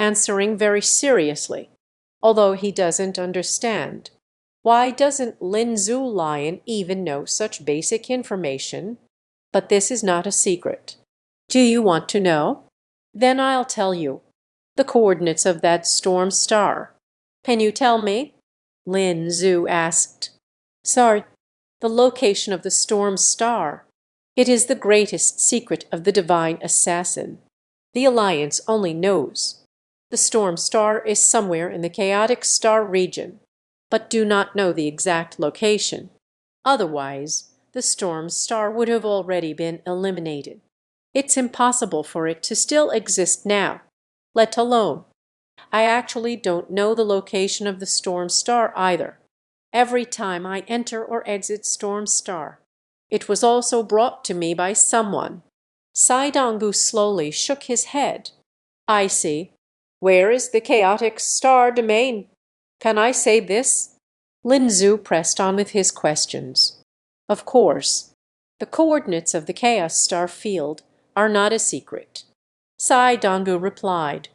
answering very seriously, although he doesn't understand. Why doesn't Lin Zhu Lion even know such basic information? But this is not a secret. Do you want to know? Then I'll tell you. The coordinates of that storm star. Can you tell me? Lin Zhu asked. Sorry, the location of the storm star. It is the greatest secret of the divine assassin. The Alliance only knows. The storm star is somewhere in the chaotic star region, but do not know the exact location. Otherwise, the storm star would have already been eliminated. It's impossible for it to still exist now, let alone. I actually don't know the location of the storm star either. Every time I enter or exit storm star, it was also brought to me by someone. Sai Dongbu slowly shook his head. I see. Where is the chaotic star domain? Can I say this? Lin Zhu pressed on with his questions. Of course. The coordinates of the chaos star field are not a secret. Sai Dongbu replied.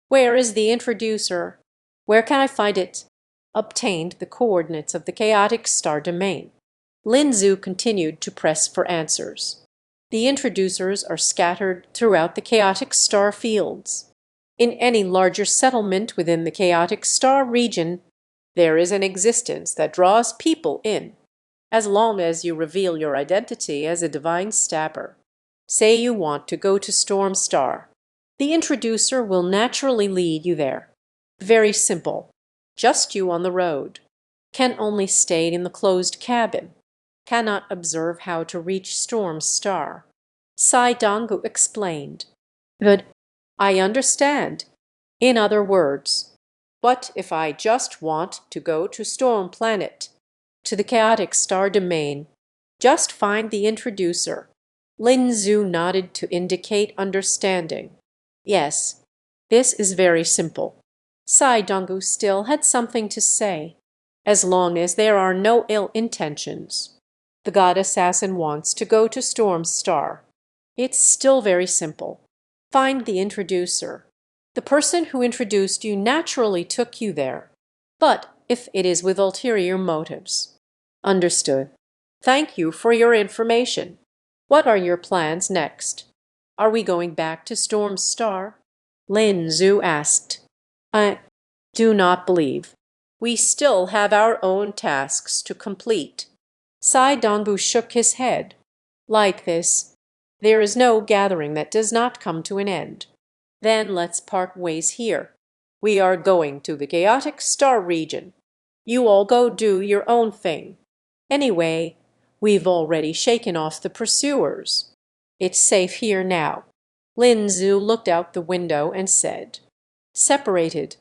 Where is the introducer? Where can I find it? Obtained the coordinates of the chaotic star domain. Lin Zhu continued to press for answers. The introducers are scattered throughout the chaotic star fields. In any larger settlement within the chaotic star region, there is an existence that draws people in, as long as you reveal your identity as a divine stabber. Say you want to go to Storm Star. The introducer will naturally lead you there. Very simple. Just you on the road. Can only stay in the closed cabin. Cannot observe how to reach Storm Star. Sai Dongbu explained. But I understand. In other words, what if I just want to go to Storm Planet, to the chaotic star domain? Just find the introducer. Lin Zhu nodded to indicate understanding. Yes, this is very simple. Sai Dongbu still had something to say. As long as there are no ill intentions. The god assassin wants to go to Storm Star. It's still very simple. Find the introducer. The person who introduced you naturally took you there. But if it is with ulterior motives. Understood. Thank you for your information. What are your plans next? Are we going back to Storm Star? Lin Zhu asked. I do not believe. We still have our own tasks to complete. Sai Dongbu shook his head. Like this, there is no gathering that does not come to an end. Then let's part ways here. We are going to the chaotic star region. You all go do your own thing. Anyway, we've already shaken off the pursuers. It's safe here now. Lin Zhu looked out the window and said, Separated,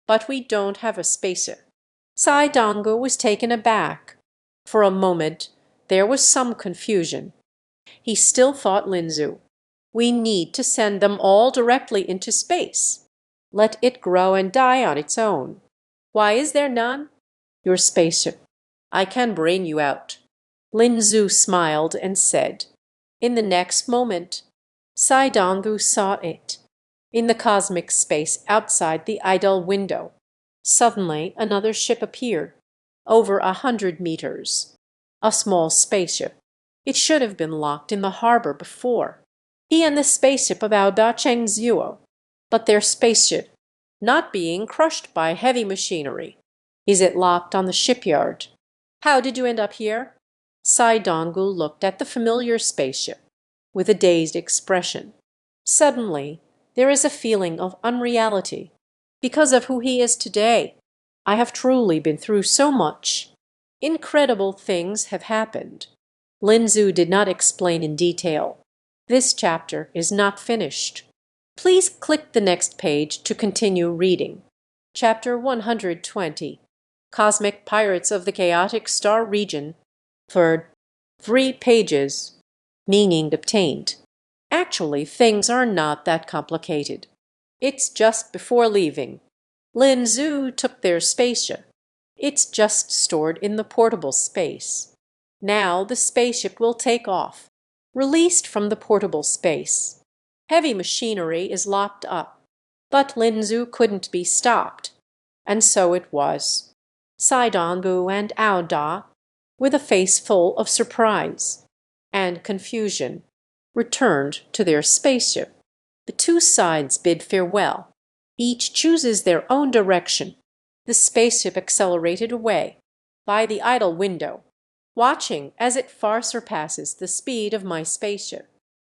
but we don't have a spacer. Sai Dongbu was taken aback. For a moment, there was some confusion. He still thought Lin Zhu. We need to send them all directly into space. Let it grow and die on its own. Why is there none? Your spaceship. I can bring you out. Lin Zhu smiled and said. In the next moment, Sai Dongbu saw it. In the cosmic space outside the idol window. Suddenly another ship appeared. Over 100 meters. A small spaceship. It should have been locked in the harbor before. He and the spaceship about Cheng Zuo. But their spaceship, not being crushed by heavy machinery. Is it locked on the shipyard? How did you end up here? Sai Dongbu looked at the familiar spaceship with a dazed expression. Suddenly, there is a feeling of unreality because of who he is today. I have truly been through so much. Incredible things have happened. Lin Zhu did not explain in detail. This chapter is not finished. Please click the next page to continue reading. Chapter 120. Cosmic Pirates of the Chaotic Star Region. For 3 pages. Meaning obtained. Actually, things are not that complicated. It's just before leaving. Lin Zhu took their spaceship. It's just stored in the portable space. Now the spaceship will take off, released from the portable space. Heavy machinery is locked up, But Linzu couldn't be stopped, and so it was. Saidangu and Aouda, with a face full of surprise and confusion, returned to their spaceship. The two sides bid farewell. Each chooses their own direction. The spaceship accelerated away by the idle window, watching as it far surpasses the speed of my spaceship.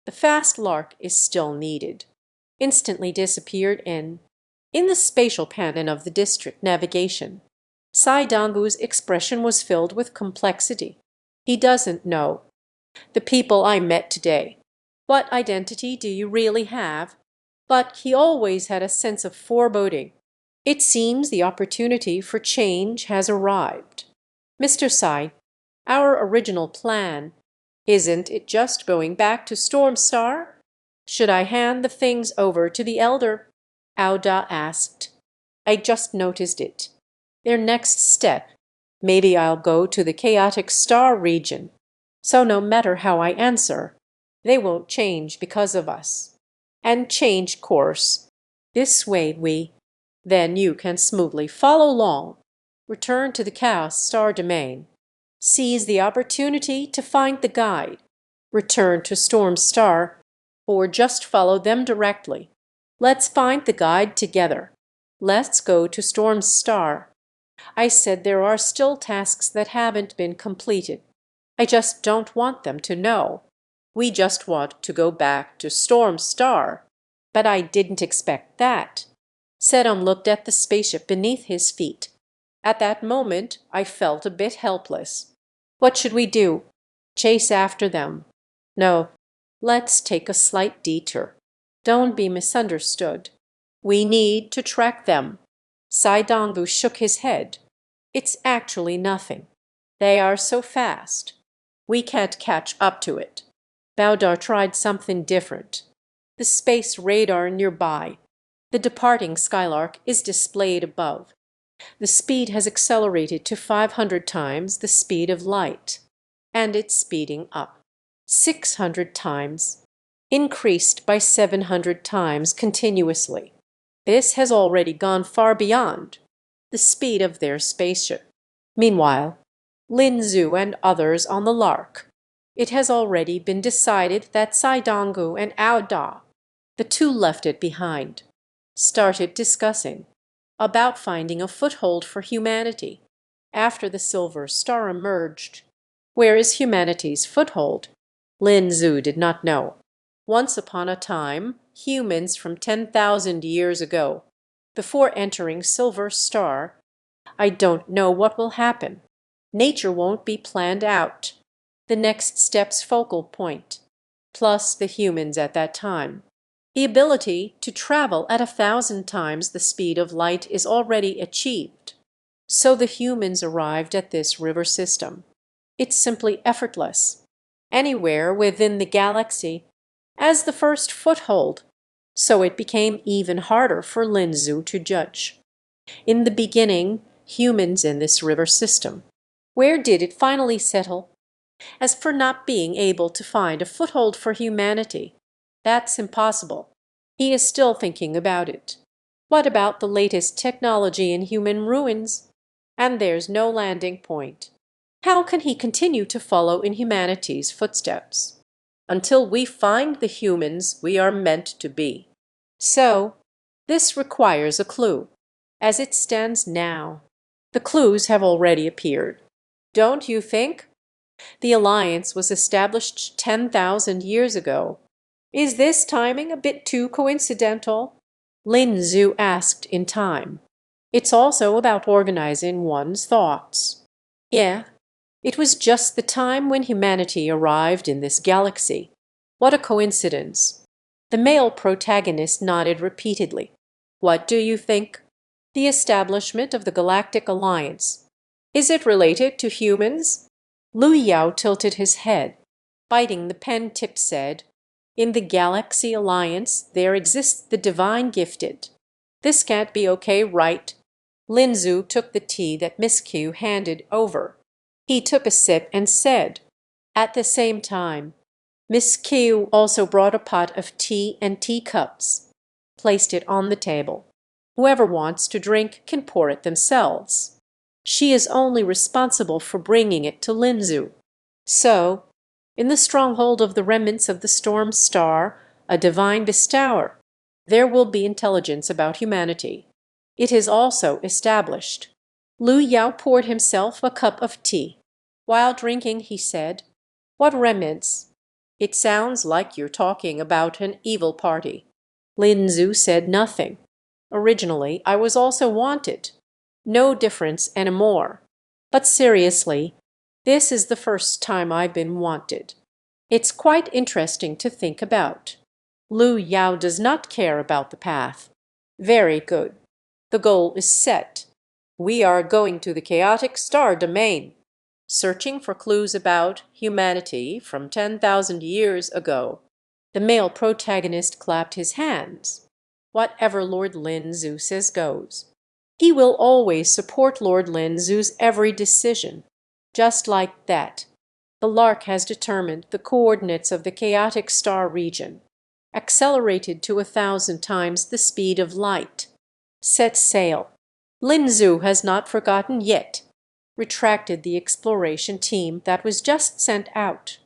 The fast lark is still needed. Instantly disappeared in the spatial panel of the district navigation. Saidangu's expression was filled with complexity. He doesn't know. The people I met today. What identity do you really have? But he always had a sense of foreboding. It seems the opportunity for change has arrived. Mr. Sai, our original plan, isn't it just going back to Storm Star? Should I hand the things over to the elder? Aouda asked. I just noticed it. Their next step. Maybe I'll go to the chaotic star region. So no matter how I answer, they won't change because of us. And change course. This way then you can smoothly follow along. Return to the chaos star domain. Seize the opportunity to find the guide. Return to Storm Star, or just follow them directly. Let's find the guide together. Let's go to Storm Star. I said there are still tasks that haven't been completed. I just don't want them to know. We just want to go back to Storm Star. But I didn't expect that. Sedum looked at the spaceship beneath his feet. At that moment, I felt a bit helpless. What should we do? Chase after them? No. Let's take a slight detour. Don't be misunderstood. We need to track them. Saidangu shook his head. It's actually nothing. They are so fast. We can't catch up to it. Baudar tried something different. The space radar nearby. The departing Skylark is displayed above. The speed has accelerated to 500 times the speed of light. And it's speeding up. 600 times. Increased by 700 times continuously. This has already gone far beyond the speed of their spaceship. Meanwhile, Linzu and others on the Lark. It has already been decided that Saidangu and Aouda, the two left it behind, started discussing about finding a foothold for humanity after the Silver Star emerged. Where is humanity's foothold? Linzu did not know. Once upon a time, humans from 10,000 years ago, before entering Silver Star, I don't know what will happen. Nature won't be planned out. The next step's focal point, plus the humans at that time. The ability to travel at 1,000 times the speed of light is already achieved. So the humans arrived at this river system. It's simply effortless. Anywhere within the galaxy as the first foothold. So it became even harder for Linzu to judge. In the beginning, humans in this river system. Where did it finally settle? As for not being able to find a foothold for humanity, that's impossible. He is still thinking about it. What about the latest technology in human ruins? And there's no landing point. How can he continue to follow in humanity's footsteps? Until we find the humans we are meant to be. So, this requires a clue. As it stands now, the clues have already appeared. Don't you think? The alliance was established 10,000 years ago. Is this timing a bit too coincidental? Linzu asked in time. It's also about organizing one's thoughts. Yeah, it was just the time when humanity arrived in this galaxy. What a coincidence. The male protagonist nodded repeatedly. What do you think? The establishment of the Galactic Alliance. Is it related to humans? Lu Yao tilted his head. Biting the pen tip said, in the Galaxy Alliance there exists the divine gifted. This can't be okay, right? Linzu took the tea that Miss Q handed over. He took a sip and said, at the same time, Miss Q also brought a pot of tea and teacups. placed it on the table. Whoever wants to drink can pour it themselves. She is only responsible for bringing it to Linzu. So, in the stronghold of the remnants of the storm star, a divine bestower, there will be intelligence about humanity. It is also established. Lu Yao poured himself a cup of tea. While drinking, he said, "What remnants? It sounds like you're talking about an evil party." Lin Zhu said nothing. "Originally, I was also wanted. No difference anymore. But seriously, this is the first time I've been wanted. It's quite interesting to think about. Lu Yao does not care about the path. Very good. The goal is set. We are going to the chaotic star domain, searching for clues about humanity from 10,000 years ago." The male protagonist clapped his hands. Whatever Lord Lin Zhu says goes. He will always support Lord Lin Zhu's every decision. Just like that, the Lark has determined the coordinates of the chaotic star region, accelerated to 1,000 times the speed of light. Set sail. Lin Zhu has not forgotten yet, retracted the exploration team that was just sent out.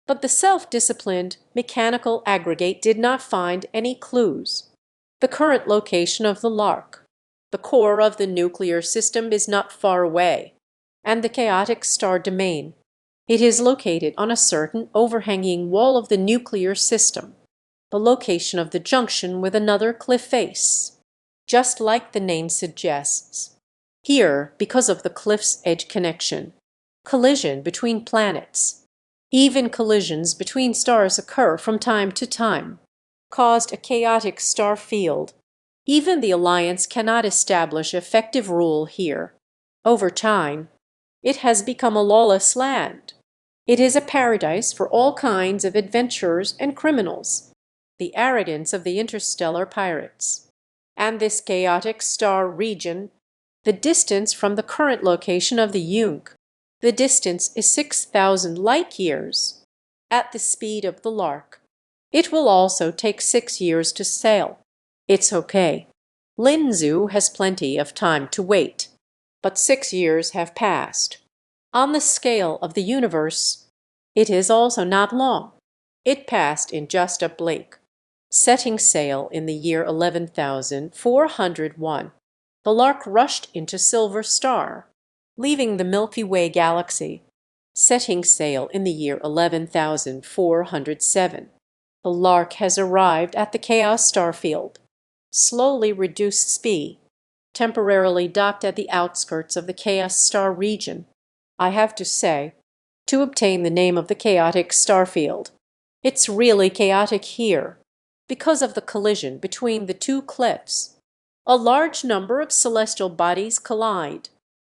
But the self-disciplined mechanical aggregate did not find any clues. The current location of the Lark, the core of the nuclear system, is not far away, and the chaotic star domain. It is located on a certain overhanging wall of the nuclear system, the location of the junction with another cliff face, just like the name suggests. Here, because of the cliff's edge connection, collision between planets, even collisions between stars occur from time to time, caused a chaotic star field. Even the Alliance cannot establish effective rule here. Over time, it has become a lawless land. It is a paradise for all kinds of adventurers and criminals, the arrogance of the interstellar pirates. And this chaotic star region, the distance from the current location of the Jung, the distance is 6,000 light-years. At the speed of the Lark, it will also take 6 years to sail. It's okay. Lin Zhu has plenty of time to wait. But 6 years have passed. On the scale of the universe, it is also not long. It passed in just a blink. Setting sail in the year 11,401, the Lark rushed into Silver Star, leaving the Milky Way galaxy. Setting sail in the year 11,407, the Lark has arrived at the Chaos star field. Slowly reduced speed, temporarily docked at the outskirts of the Chaos star region. I have to say, to obtain the name of the chaotic star field. It's really chaotic here, because of the collision between the two cliffs. A large number of celestial bodies collide,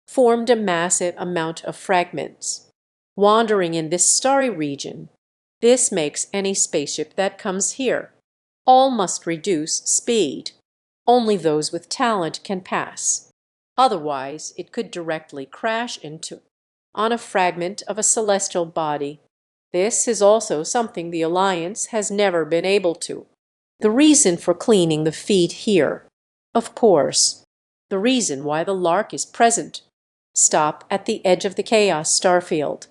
formed a massive amount of fragments, wandering in this starry region. This makes any spaceship that comes here. All must reduce speed. Only those with talent can pass. Otherwise, it could directly crash into on a fragment of a celestial body. This is also something the Alliance has never been able to. The reason for cleaning the feet here, of course, the reason why the Lark is present. Stop at the edge of the Chaos starfield.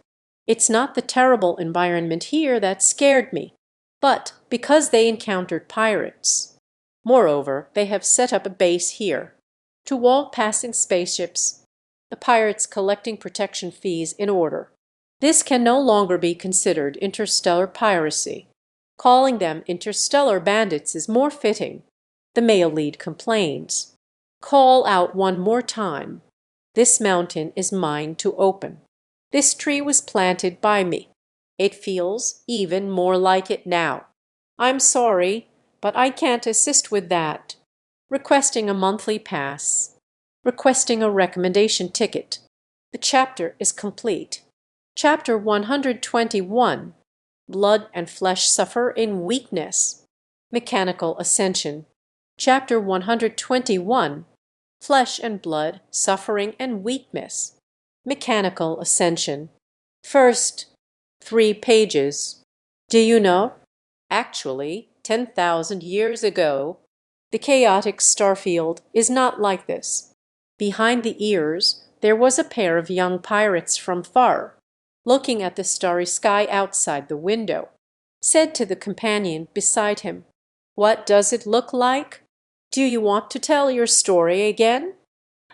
It's not the terrible environment here that scared me, but because they encountered pirates. Moreover, they have set up a base here, to wall passing spaceships, the pirates collecting protection fees in order. This can no longer be considered interstellar piracy. Calling them interstellar bandits is more fitting. The male lead complains. Call out one more time. This mountain is mine to open. This tree was planted by me. It feels even more like it now. I'm sorry, but I can't assist with that. Requesting a monthly pass. Requesting a recommendation ticket. The chapter is complete. Chapter 121. Blood and flesh suffer in weakness. Mechanical ascension. Chapter 121. Flesh and blood, suffering and weakness. Mechanical ascension. First 3 pages. Do you know? Actually, 10,000 years ago, The chaotic starfield is not like this. Behind the ears there was a pair of young pirates from far, looking at the starry sky outside the window, said to the companion beside him, "What does it look like? Do you want to tell your story again?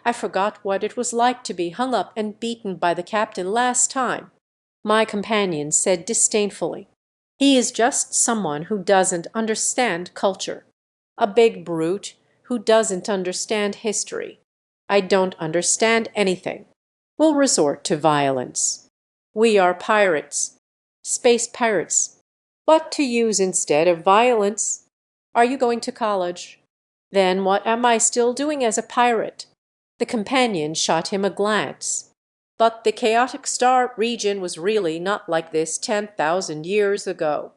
I forgot what it was like to be hung up and beaten by the captain last time." My companion said disdainfully, "He is just someone who doesn't understand culture. A big brute who doesn't understand history. I don't understand anything. We'll resort to violence. We are pirates. Space pirates. What to use instead of violence? Are you going to college? Then what am I still doing as a pirate?" The companion shot him a glance. But the chaotic star region was really not like this 10,000 years ago.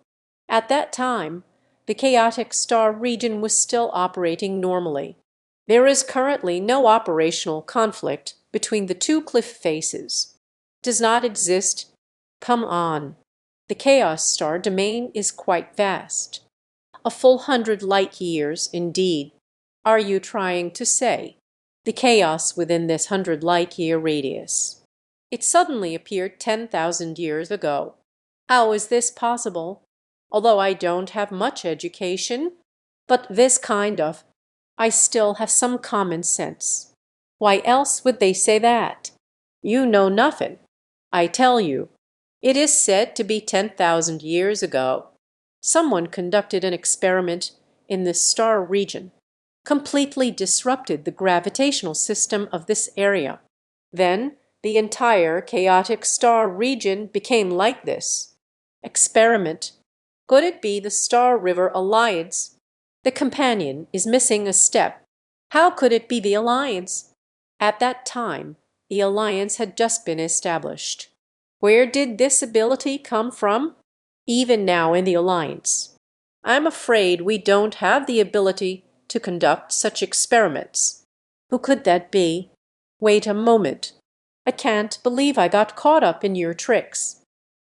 At that time, the chaotic star region was still operating normally. There is currently no operational conflict between the two cliff faces. Does not exist. Come on. The chaos star domain is quite vast. A full 100 light years, indeed. Are you trying to say the chaos within this 100 light year radius? It suddenly appeared 10,000 years ago. How is this possible? Although I don't have much education, but this kind of, I still have some common sense. Why else would they say that? You know nothing. I tell you, it is said to be 10,000 years ago. Someone conducted an experiment in this star region, completely disrupted the gravitational system of this area. Then the entire chaotic star region became like this. Experiment. Could it be the Star River Alliance? The companion is missing a step. How could it be the Alliance? At that time, the Alliance had just been established. Where did this ability come from? Even now in the Alliance, I'm afraid we don't have the ability to conduct such experiments. Who could that be? Wait a moment. I can't believe I got caught up in your tricks.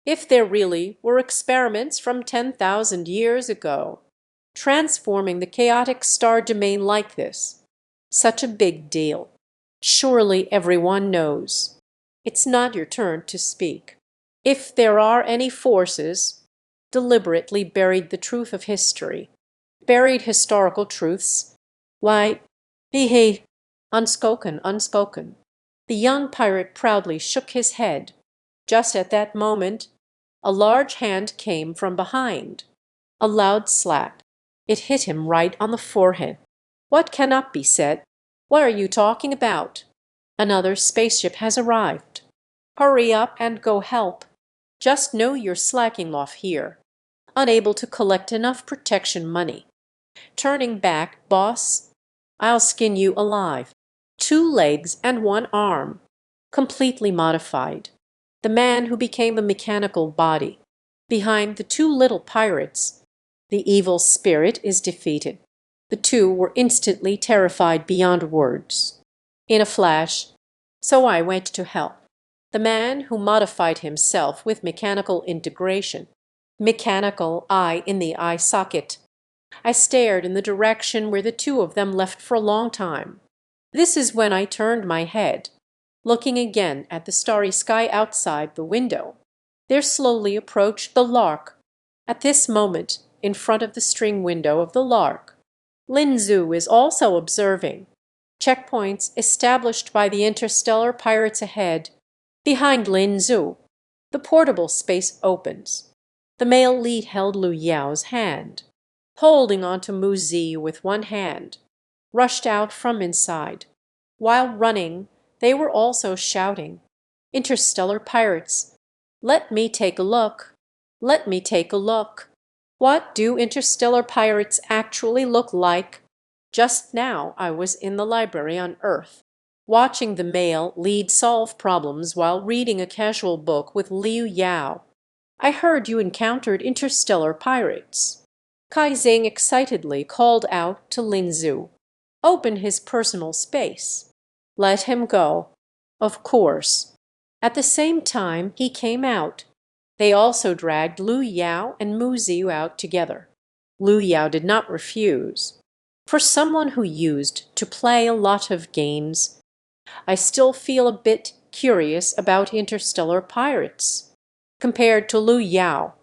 If there really were experiments from 10,000 years ago, transforming the chaotic star domain like this, such a big deal. Surely everyone knows. It's not your turn to speak. If there are any forces deliberately buried the truth of history, buried historical truths, why, he, unspoken, unspoken. The young pirate proudly shook his head. Just at that moment, a large hand came from behind. A loud slap. It hit him right on the forehead. What cannot be said? What are you talking about? Another spaceship has arrived. Hurry up and go help. Just know you're slacking off here. Unable to collect enough protection money. Turning back, boss. I'll skin you alive. 2 legs and 1 arm. Completely modified. The man who became a mechanical body. Behind the 2 little pirates, the evil spirit is defeated. The 2 were instantly terrified beyond words. In a flash, so I went to help. The man who modified himself with mechanical integration. Mechanical eye in the eye socket. I stared in the direction where the 2 of them left for a long time. This is when I turned my head, looking again at the starry sky outside the window. There slowly approached the Lark. At this moment, in front of the string window of the Lark, Lin Zhu is also observing. Checkpoints established by the interstellar pirates ahead. Behind Lin Zhu, the portable space opens. The male lead held Lu Yao's hand, holding onto Mu Zi with one hand, rushed out from inside. While running, they were also shouting, "Interstellar pirates! Let me take a look! Let me take a look! What do interstellar pirates actually look like?" Just now I was in the library on Earth, watching the male lead solve problems while reading a casual book with Liu Yao. I heard you encountered interstellar pirates. Kai Zing excitedly called out to Lin Zhu. Open his personal space. Let him go. Of course. At the same time he came out. They also dragged Lu Yao and Mu Ziu out together. Lu Yao did not refuse. For someone who used to play a lot of games, I still feel a bit curious about interstellar pirates. Compared to Lu Yao,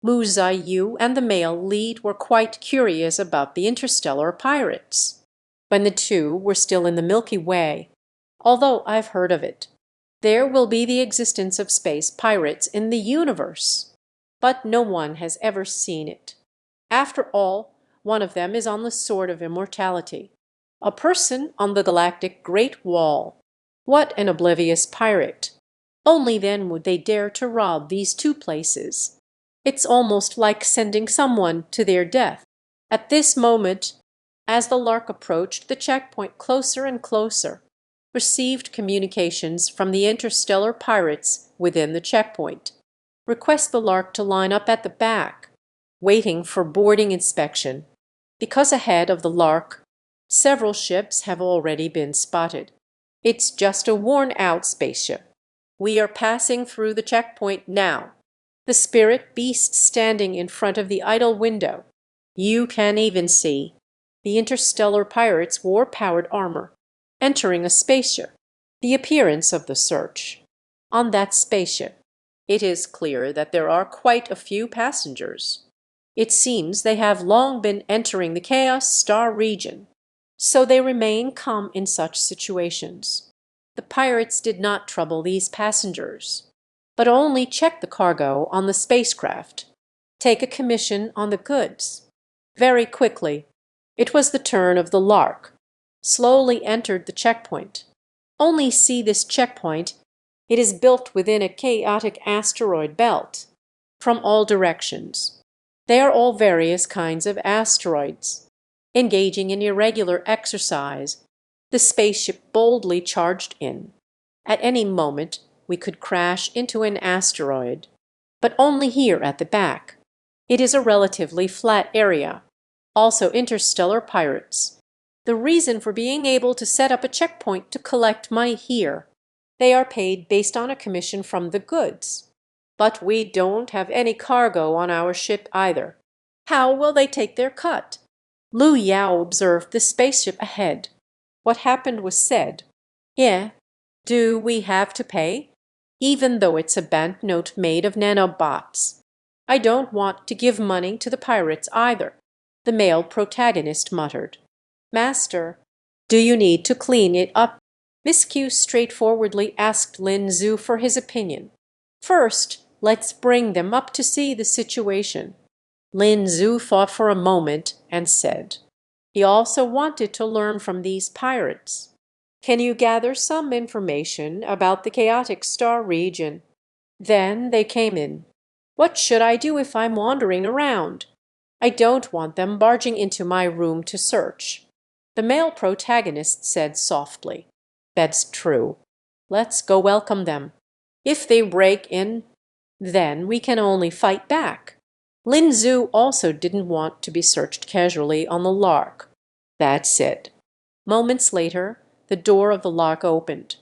Mu Ziyu and the male lead were quite curious about the interstellar pirates. When the two were still in the Milky Way, although I've heard of it, there will be the existence of space pirates in the universe, but no one has ever seen it. After all, one of them is on the sword of immortality, a person on the galactic Great Wall. What an oblivious pirate! Only then would they dare to rob these two places. It's almost like sending someone to their death. At this moment, as the Lark approached the checkpoint closer and closer, received communications from the interstellar pirates within the checkpoint. Request the Lark to line up at the back, waiting for boarding inspection, because ahead of the Lark, several ships have already been spotted. It's just a worn-out spaceship. We are passing through the checkpoint now. The spirit beast standing in front of the idle window. You can even see the interstellar pirates' war-powered armor entering a spaceship. The appearance of the search. On that spaceship, it is clear that there are quite a few passengers. It seems they have long been entering the Chaos Star region, so they remain calm in such situations. The pirates did not trouble these passengers, but only check the cargo on the spacecraft, take a commission on the goods. Very quickly, it was the turn of the Lark, slowly entered the checkpoint. Only see this checkpoint. It is built within a chaotic asteroid belt. From all directions, they are all various kinds of asteroids. Engaging in irregular exercise, the spaceship boldly charged in. At any moment we could crash into an asteroid, but only here at the back. It is a relatively flat area. Also interstellar pirates. The reason for being able to set up a checkpoint to collect money here. They are paid based on a commission from the goods. But we don't have any cargo on our ship either. How will they take their cut? Lu Yao observed the spaceship ahead. What happened was said. Yeah, do we have to pay? Even though it's a banknote made of nanobots. I don't want to give money to the pirates either, the male protagonist muttered. Master, do you need to clean it up? Miss Q straightforwardly asked Lin Zhu for his opinion. First, let's bring them up to see the situation. Lin Zhu thought for a moment and said, he also wanted to learn from these pirates. Can you gather some information about the chaotic star region? Then they came in. What should I do if I'm wandering around? I don't want them barging into my room to search. The male protagonist said softly, that's true. Let's go welcome them. If they break in, then we can only fight back. Lin Zhu also didn't want to be searched casually on the Lark. That's it. Moments later, the door of the Lark opened.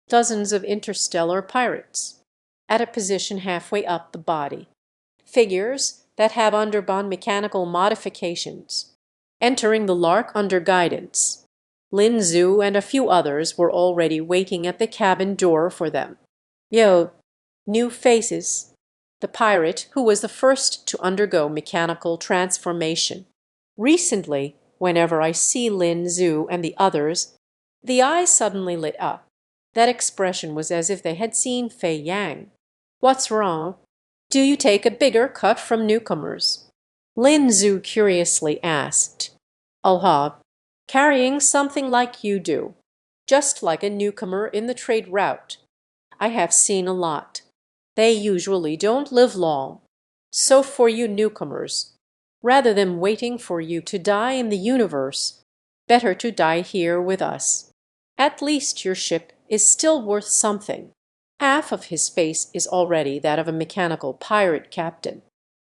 Dozens of interstellar pirates, at a position halfway up the body. Figures that have undergone mechanical modifications. Entering the Lark under guidance. Lin Zhu and a few others were already waiting at the cabin door for them. Yo, new faces. The pirate who was the first to undergo mechanical transformation. Recently, whenever I see Lin Zhu and the others, the eyes suddenly lit up. That expression was as if they had seen Fei Yang. What's wrong? Do you take a bigger cut from newcomers? Lin Zhu curiously asked. Alhab, carrying something like you do, just like a newcomer in the trade route. I have seen a lot. They usually don't live long. So for you newcomers, rather than waiting for you to die in the universe, better to die here with us. At least your ship is still worth something. Half of his face is already that of a mechanical pirate captain.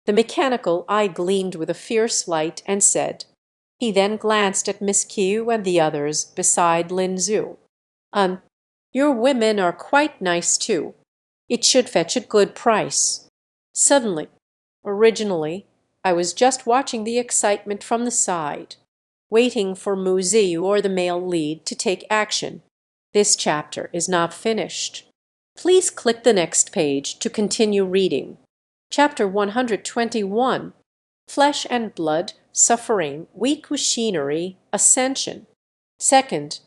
The mechanical eye gleamed with a fierce light and said. He then glanced at Miss Q and the others beside Lin Zhu. Your women are quite nice too. It should fetch a good price. Suddenly, originally, I was just watching the excitement from the side. waiting for Muzi or the male lead to take action. This chapter is not finished. Please click the next page to continue reading. Chapter 121. Flesh and Blood, Suffering, Weak Machinery, Ascension. Second,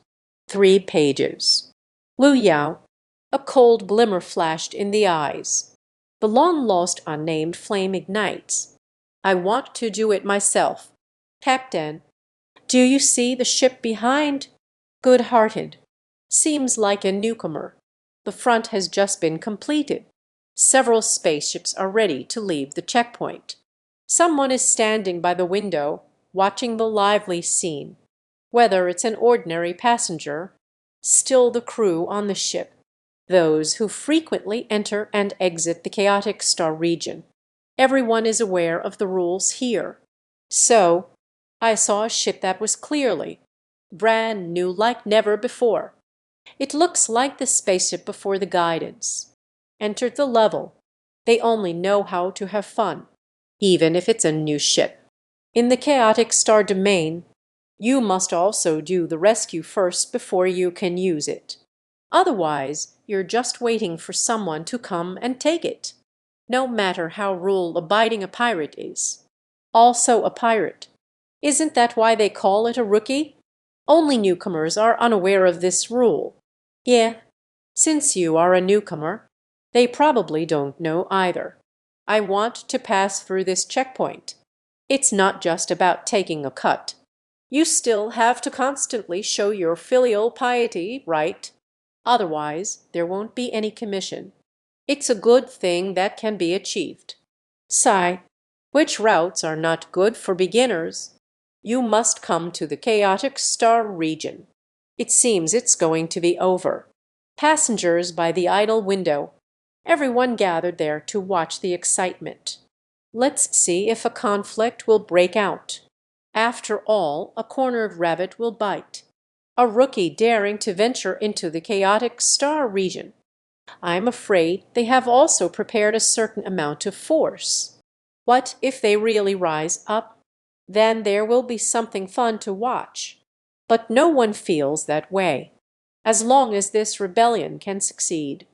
3 pages. Lu Yao. A cold glimmer flashed in the eyes. The long-lost unnamed flame ignites. I want to do it myself. Captain, do you see the ship behind? Good-hearted. Seems like a newcomer. The front has just been completed. Several spaceships are ready to leave the checkpoint. Someone is standing by the window, watching the lively scene. Whether it's an ordinary passenger, still the crew on the ship, those who frequently enter and exit the chaotic star region. Everyone is aware of the rules here. So, I saw a ship that was clearly brand new like never before. It looks like the spaceship before the guidance. Entered the level. They only know how to have fun, even if it's a new ship. In the chaotic star domain, you must also do the rescue first before you can use it. Otherwise, you're just waiting for someone to come and take it, no matter how rule-abiding a pirate is. Also a pirate. Isn't that why they call it a rookie? Only newcomers are unaware of this rule. Yeah, since you are a newcomer, they probably don't know either. I want to pass through this checkpoint. It's not just about taking a cut. You still have to constantly show your filial piety, right? Otherwise, there won't be any commission. It's a good thing that can be achieved. Which routes are not good for beginners? You must come to the chaotic star region. It seems it's going to be over. Passengers by the idle window. Everyone gathered there to watch the excitement. Let's see if a conflict will break out. After all, a cornered rabbit will bite. A rookie daring to venture into the chaotic star region. I'm afraid they have also prepared a certain amount of force. What if they really rise up? Then there will be something fun to watch. But no one feels that way, as long as this rebellion can succeed.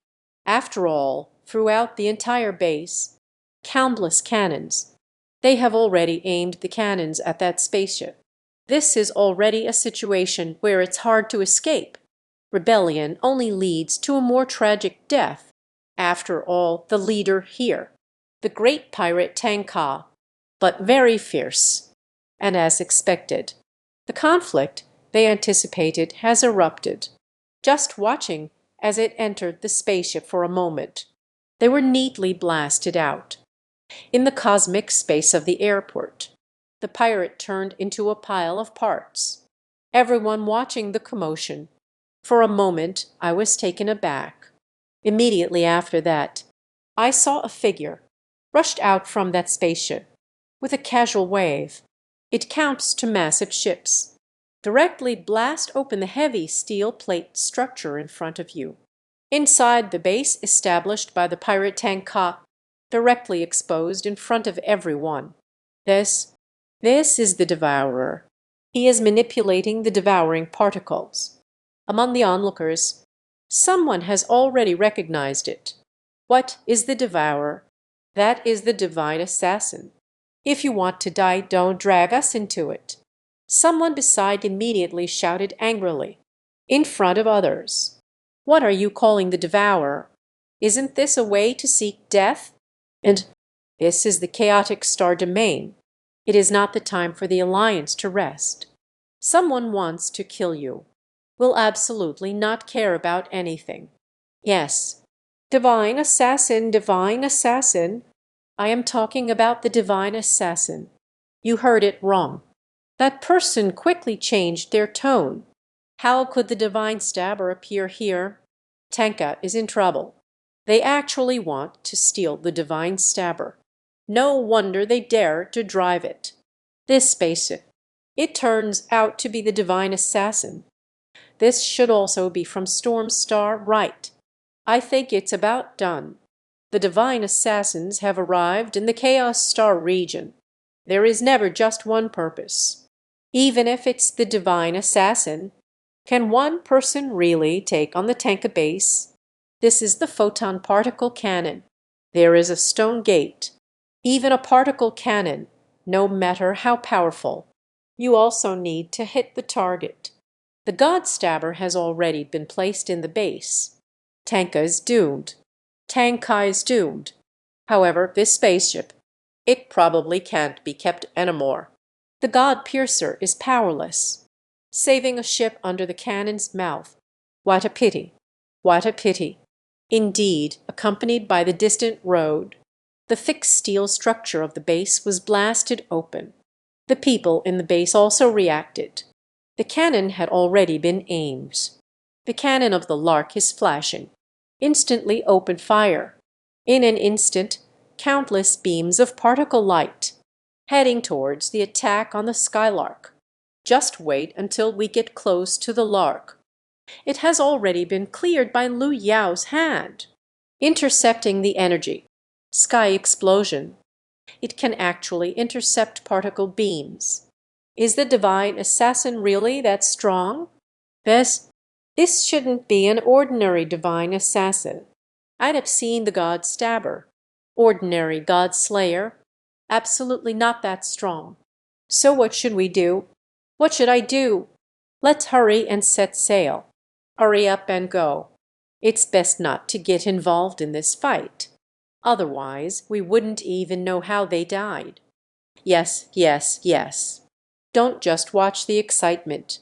After all, throughout the entire base, countless cannons. They have already aimed the cannons at that spaceship. This is already a situation where it's hard to escape. Rebellion only leads to a more tragic death. After all, the leader here, the great pirate Tanka, but very fierce. And as expected, the conflict they anticipated has erupted. Just watching as it entered the spaceship for a moment, they were neatly blasted out. In the cosmic space of the airport, the pirate turned into a pile of parts. Everyone watching the commotion. For a moment, I was taken aback. Immediately after that, I saw a figure rushed out from that spaceship. With a casual wave, it counts to massive ships. Directly blast open the heavy steel plate structure in front of you. Inside the base established by the pirate Tanka, directly exposed in front of everyone. This is the devourer. He is manipulating the devouring particles. Among the onlookers, someone has already recognized it. What is the devourer? That is the divine assassin. If you want to die, don't drag us into it. Someone beside immediately shouted angrily, in front of others. What are you calling the devourer? Isn't this a way to seek death? And this is the chaotic star domain. It is not the time for the Alliance to rest. Someone wants to kill you. Will absolutely not care about anything. Yes, divine assassin, divine assassin. I am talking about the divine assassin. You heard it wrong. That person quickly changed their tone. How could the divine stabber appear here? Tanka is in trouble. They actually want to steal the divine stabber. No wonder they dare to drive it. This spaceship. It turns out to be the divine assassin. This should also be from Storm Star, right? I think it's about done. The divine assassins have arrived in the Chaos Star region. There is never just one purpose. Even if it's the divine assassin, can one person really take on the Tanka base? This is the photon particle cannon. There is a stone gate. Even a particle cannon, no matter how powerful, you also need to hit the target. The God Stabber has already been placed in the base. Tanka is doomed. Tankai is doomed. However, this spaceship, it probably can't be kept anymore. The God Piercer is powerless. Saving a ship under the cannon's mouth. What a pity. What a pity. Indeed, accompanied by the distant road, the thick steel structure of the base was blasted open. The people in the base also reacted. The cannon had already been aimed. The cannon of the Lark is flashing. Instantly open fire. In an instant, countless beams of particle light, heading towards the attack on the Skylark. Just wait until we get close to the Lark. It has already been cleared by Lu Yao's hand. Intercepting the energy. Sky explosion. It can actually intercept particle beams. Is the divine assassin really that strong? This shouldn't be an ordinary divine assassin. I'd have seen the God Stabber. Ordinary God Slayer. Absolutely not that strong. So what should we do? What should I do? Let's hurry and set sail. Hurry up and go. It's best not to get involved in this fight. Otherwise, we wouldn't even know how they died. Yes, yes, yes. Don't just watch the excitement.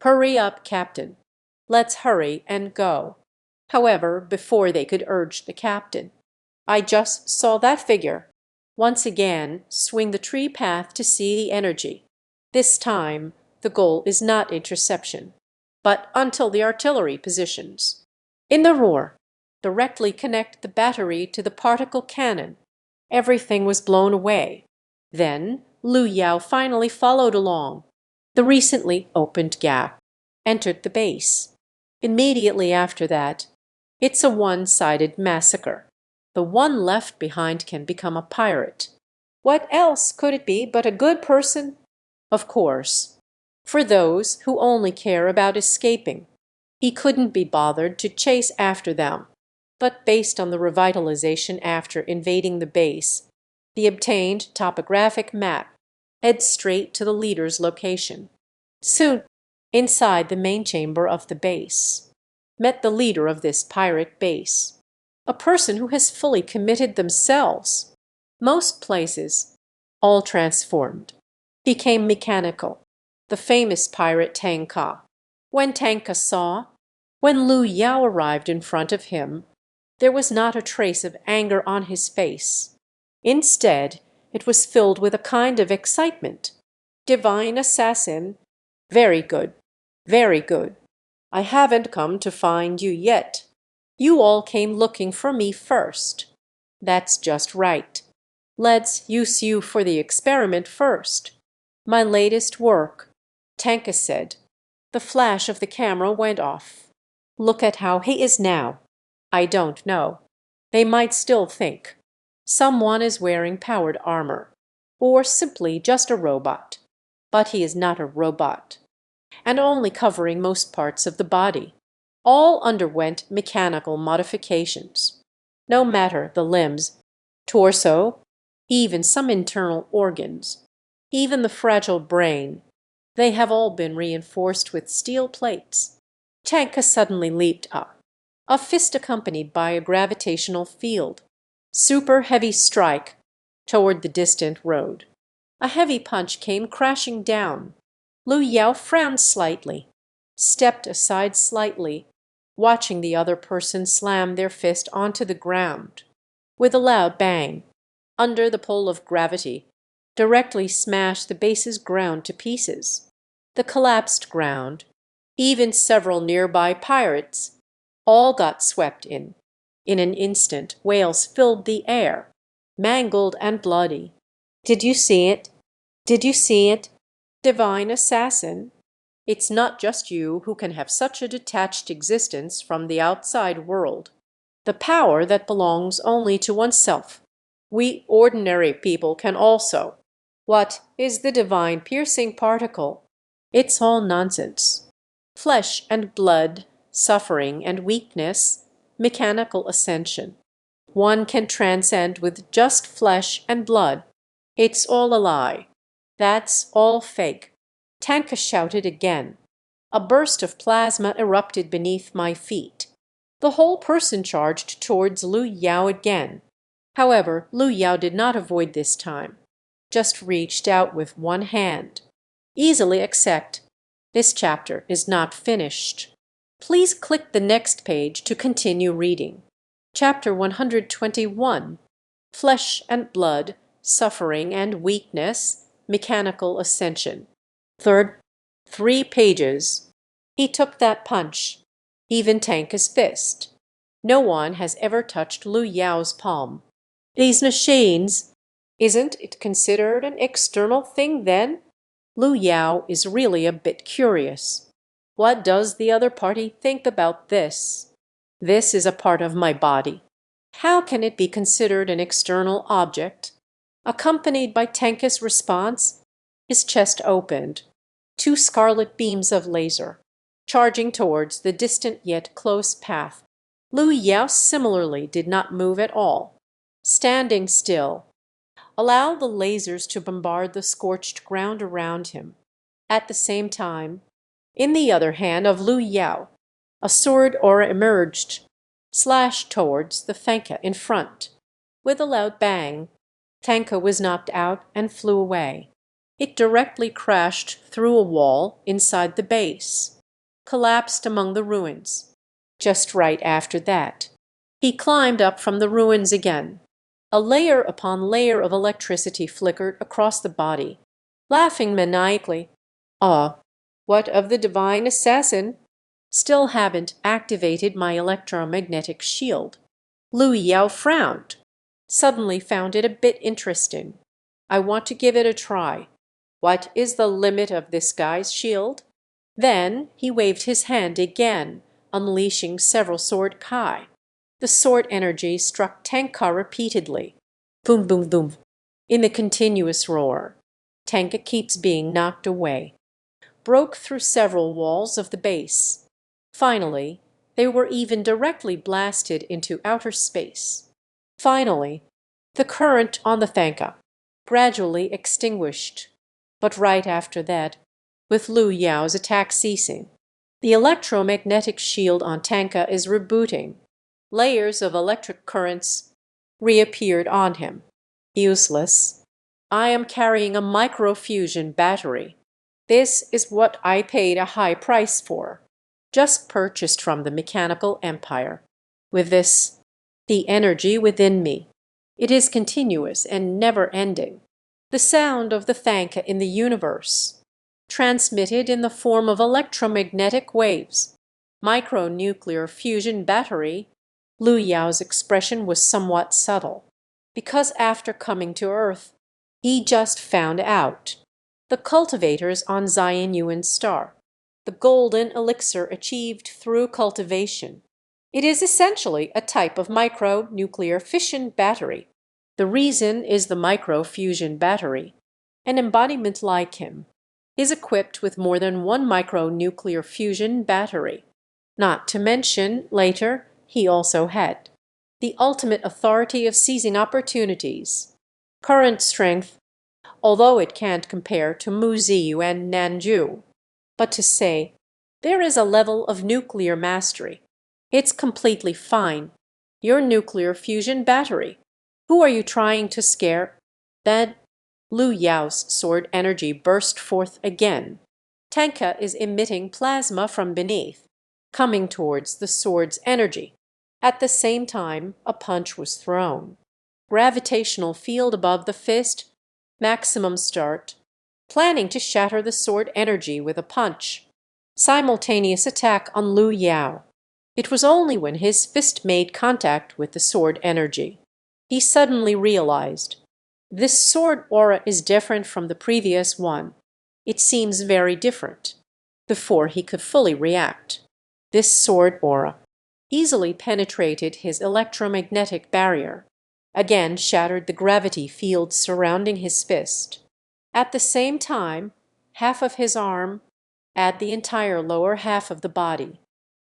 Hurry up, Captain. Let's hurry and go. However, before they could urge the captain, I just saw that figure. Once again, swing the tree path to see the energy. This time, the goal is not interception, but until the artillery positions. In the roar, directly connect the battery to the particle cannon. Everything was blown away. Then Lu Yao finally followed along. The recently opened gap entered the base. Immediately after that, it's a one-sided massacre. The one left behind can become a pirate. What else could it be but a good person? Of course. For those who only care about escaping, he couldn't be bothered to chase after them. But based on the revitalization after invading the base, the obtained topographic map heads straight to the leader's location. Soon, inside the main chamber of the base, met the leader of this pirate base, a person who has fully committed themselves. Most places, all transformed, became mechanical. The famous pirate Tanka. When Tanka saw, when Lu Yao arrived in front of him, there was not a trace of anger on his face. Instead, it was filled with a kind of excitement. Divine assassin. Very good. Very good. I haven't come to find you yet. You all came looking for me first. That's just right. Let's use you for the experiment first. My latest work, Tanka said. The flash of the camera went off. Look at how he is now. I don't know. They might still think someone is wearing powered armor, or simply just a robot. But he is not a robot, and only covering most parts of the body. All underwent mechanical modifications. No matter the limbs, torso, even some internal organs, even the fragile brain, they have all been reinforced with steel plates. Tanka suddenly leaped up, a fist accompanied by a gravitational field. Super heavy strike toward the distant road. A heavy punch came crashing down. Lu Yao frowned slightly, stepped aside slightly, watching the other person slam their fist onto the ground. With a loud bang, under the pull of gravity, directly smashed the base's ground to pieces. The collapsed ground, even several nearby pirates, all got swept in. In an instant, wails filled the air, mangled and bloody. Did you see it? Did you see it? Divine assassin. It's not just you who can have such a detached existence from the outside world. The power that belongs only to oneself. We ordinary people can also. What is the divine piercing particle? It's all nonsense. Flesh and blood, suffering and weakness, mechanical ascension. One can transcend with just flesh and blood. It's all a lie. That's all fake. Tanka shouted again. A burst of plasma erupted beneath my feet. The whole person charged towards Lu Yao again. However, Lu Yao did not avoid this time, just reached out with one hand. Easily accept. This chapter is not finished. Please click the next page to continue reading. Chapter 121. Flesh and blood, suffering and weakness, mechanical ascension. Third, 3 pages. He took that punch. Even Tanka's fist. No one has ever touched Lu Yao's palm. These machines, isn't it considered an external thing then? Lu Yao is really a bit curious. What does the other party think about this? This is a part of my body. How can it be considered an external object? Accompanied by Tanka's response, his chest opened. 2 scarlet beams of laser, charging towards the distant yet close path. Lu Yao similarly did not move at all. Standing still. Allow the lasers to bombard the scorched ground around him. At the same time, in the other hand of Lu Yao, a sword aura emerged, slashed towards the Tanka in front. With a loud bang, Tanka was knocked out and flew away. It directly crashed through a wall inside the base, collapsed among the ruins. Just right after that, he climbed up from the ruins again. A layer upon layer of electricity flickered across the body. Laughing maniacally, what of the divine assassin? Still haven't activated my electromagnetic shield. Lu Yao frowned. Suddenly found it a bit interesting. I want to give it a try. What is the limit of this guy's shield? Then he waved his hand again, unleashing several sword kai. The sword energy struck Tanka repeatedly. Boom, boom, boom. In the continuous roar, Tanka keeps being knocked away. Broke through several walls of the base. Finally, they were even directly blasted into outer space. Finally, the current on the Tanka gradually extinguished. But right after that, with Lu Yao's attack ceasing, the electromagnetic shield on Tanka is rebooting. Layers of electric currents reappeared on him. Useless. I am carrying a microfusion battery. This is what I paid a high price for. Just purchased from the mechanical empire. With this, the energy within me. It is continuous and never-ending. The sound of the Tanka in the universe, transmitted in the form of electromagnetic waves. Micronuclear fusion battery. Lu Yao's expression was somewhat subtle, because after coming to Earth, he just found out. The cultivators on Zion Yuan's star. The golden elixir achieved through cultivation. It is essentially a type of micronuclear fission battery. The reason is the microfusion battery, an embodiment like him, is equipped with more than one micronuclear fusion battery. Not to mention, later, he also had the ultimate authority of seizing opportunities. Current strength, although it can't compare to Muziu and Nanju. But to say, there is a level of nuclear mastery. It's completely fine. Your nuclear fusion battery. Who are you trying to scare? Then Lu Yao's sword energy burst forth again. Tanka is emitting plasma from beneath, coming towards the sword's energy. At the same time, a punch was thrown. Gravitational field above the fist, maximum start, planning to shatter the sword energy with a punch. Simultaneous attack on Lu Yao. It was only when his fist made contact with the sword energy. He suddenly realized, this sword aura is different from the previous one. It seems very different. Before he could fully react, this sword aura easily penetrated his electromagnetic barrier, again shattered the gravity field surrounding his fist. At the same time, half of his arm, Add the entire lower half of the body.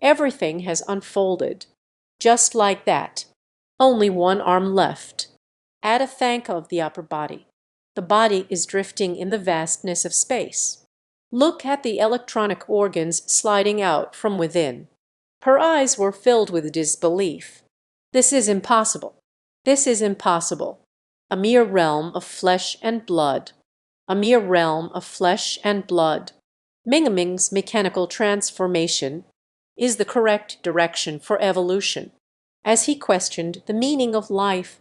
Everything has unfolded. Just like that. Only one arm left. Add a thank of the upper body. The body is drifting in the vastness of space. Look at the electronic organs sliding out from within. Her eyes were filled with disbelief. This is impossible. This is impossible. A mere realm of flesh and blood. A mere realm of flesh and blood. Mingming's mechanical transformation is the correct direction for evolution. As he questioned the meaning of life,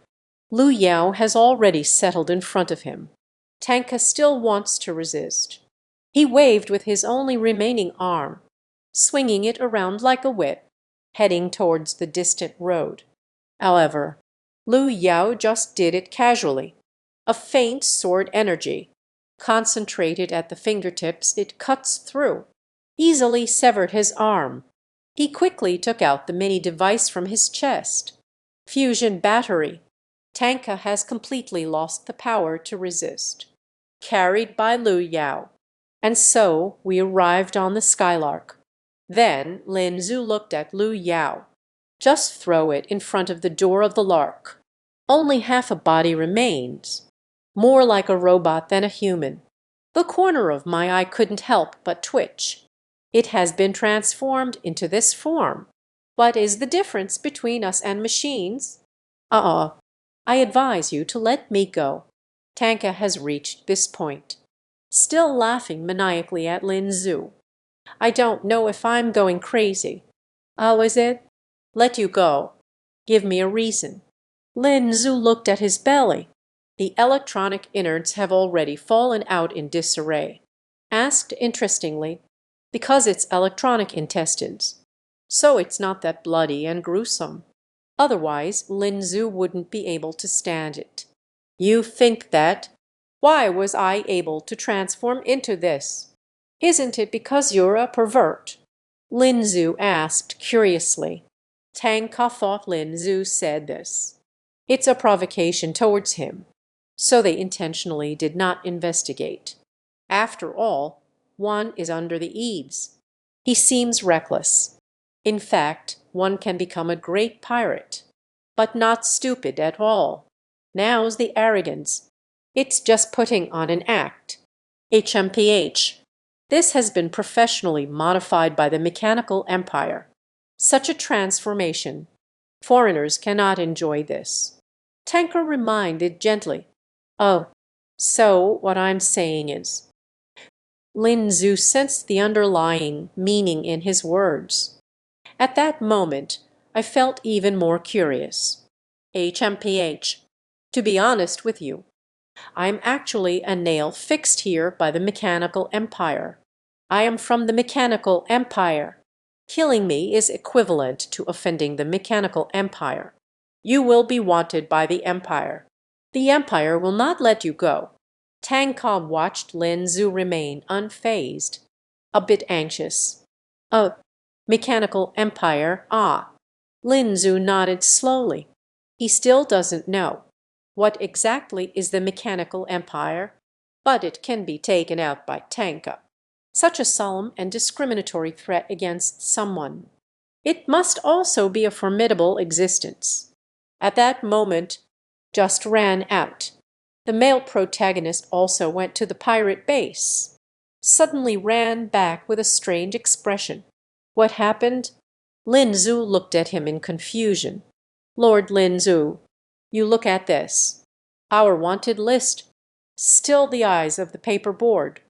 Lu Yao has already settled in front of him. Tanka still wants to resist. He waved with his only remaining arm, swinging it around like a whip, heading towards the distant road. However, Lu Yao just did it casually. A faint sword energy, concentrated at the fingertips, it cuts through, easily severed his arm. He quickly took out the mini device from his chest. Fusion battery. Tanka has completely lost the power to resist. Carried by Lu Yao. And so we arrived on the Skylark. Then Lin Zhu looked at Lu Yao. Just throw it in front of the door of the Lark. Only half a body remains. More like a robot than a human. The corner of my eye couldn't help but twitch. It has been transformed into this form. What is the difference between us and machines? I advise you to let me go. Tanka has reached this point. Still laughing maniacally at Lin Zhu. I don't know if I'm going crazy. Oh, is it? Let you go. Give me a reason. Lin Zhu looked at his belly. The electronic innards have already fallen out in disarray. Asked interestingly, because it's electronic intestines. So it's not that bloody and gruesome. Otherwise, Lin Zhu wouldn't be able to stand it. You think that? Why was I able to transform into this? Isn't it because you're a pervert? Lin Zhu asked curiously. Tanka thought Lin Zhu said this. It's a provocation towards him. So they intentionally did not investigate. After all, one is under the eaves. He seems reckless. In fact, one can become a great pirate, but not stupid at all. Now's the arrogance. It's just putting on an act. HMPH. This has been professionally modified by the mechanical empire. Such a transformation. Foreigners cannot enjoy this. Tanka reminded gently. Oh, so what I'm saying is. Lin Zhu sensed the underlying meaning in his words. At that moment, I felt even more curious. HMPH. To be honest with you, I'm actually a nail fixed here by the mechanical empire. I am from the mechanical empire. Killing me is equivalent to offending the mechanical empire. You will be wanted by the empire. The empire will not let you go. Tanka watched Lin Zhu remain unfazed, a bit anxious. Oh, mechanical empire, ah. Lin Zhu nodded slowly. He still doesn't know. What exactly is the mechanical empire? But it can be taken out by Tanka. Such a solemn and discriminatory threat against someone. It must also be a formidable existence. At that moment, just ran out. The male protagonist also went to the pirate base. Suddenly ran back with a strange expression. What happened? Lin Zhu looked at him in confusion. Lord Lin Zhu, you look at this. Our wanted list. Still the eyes of the paper board.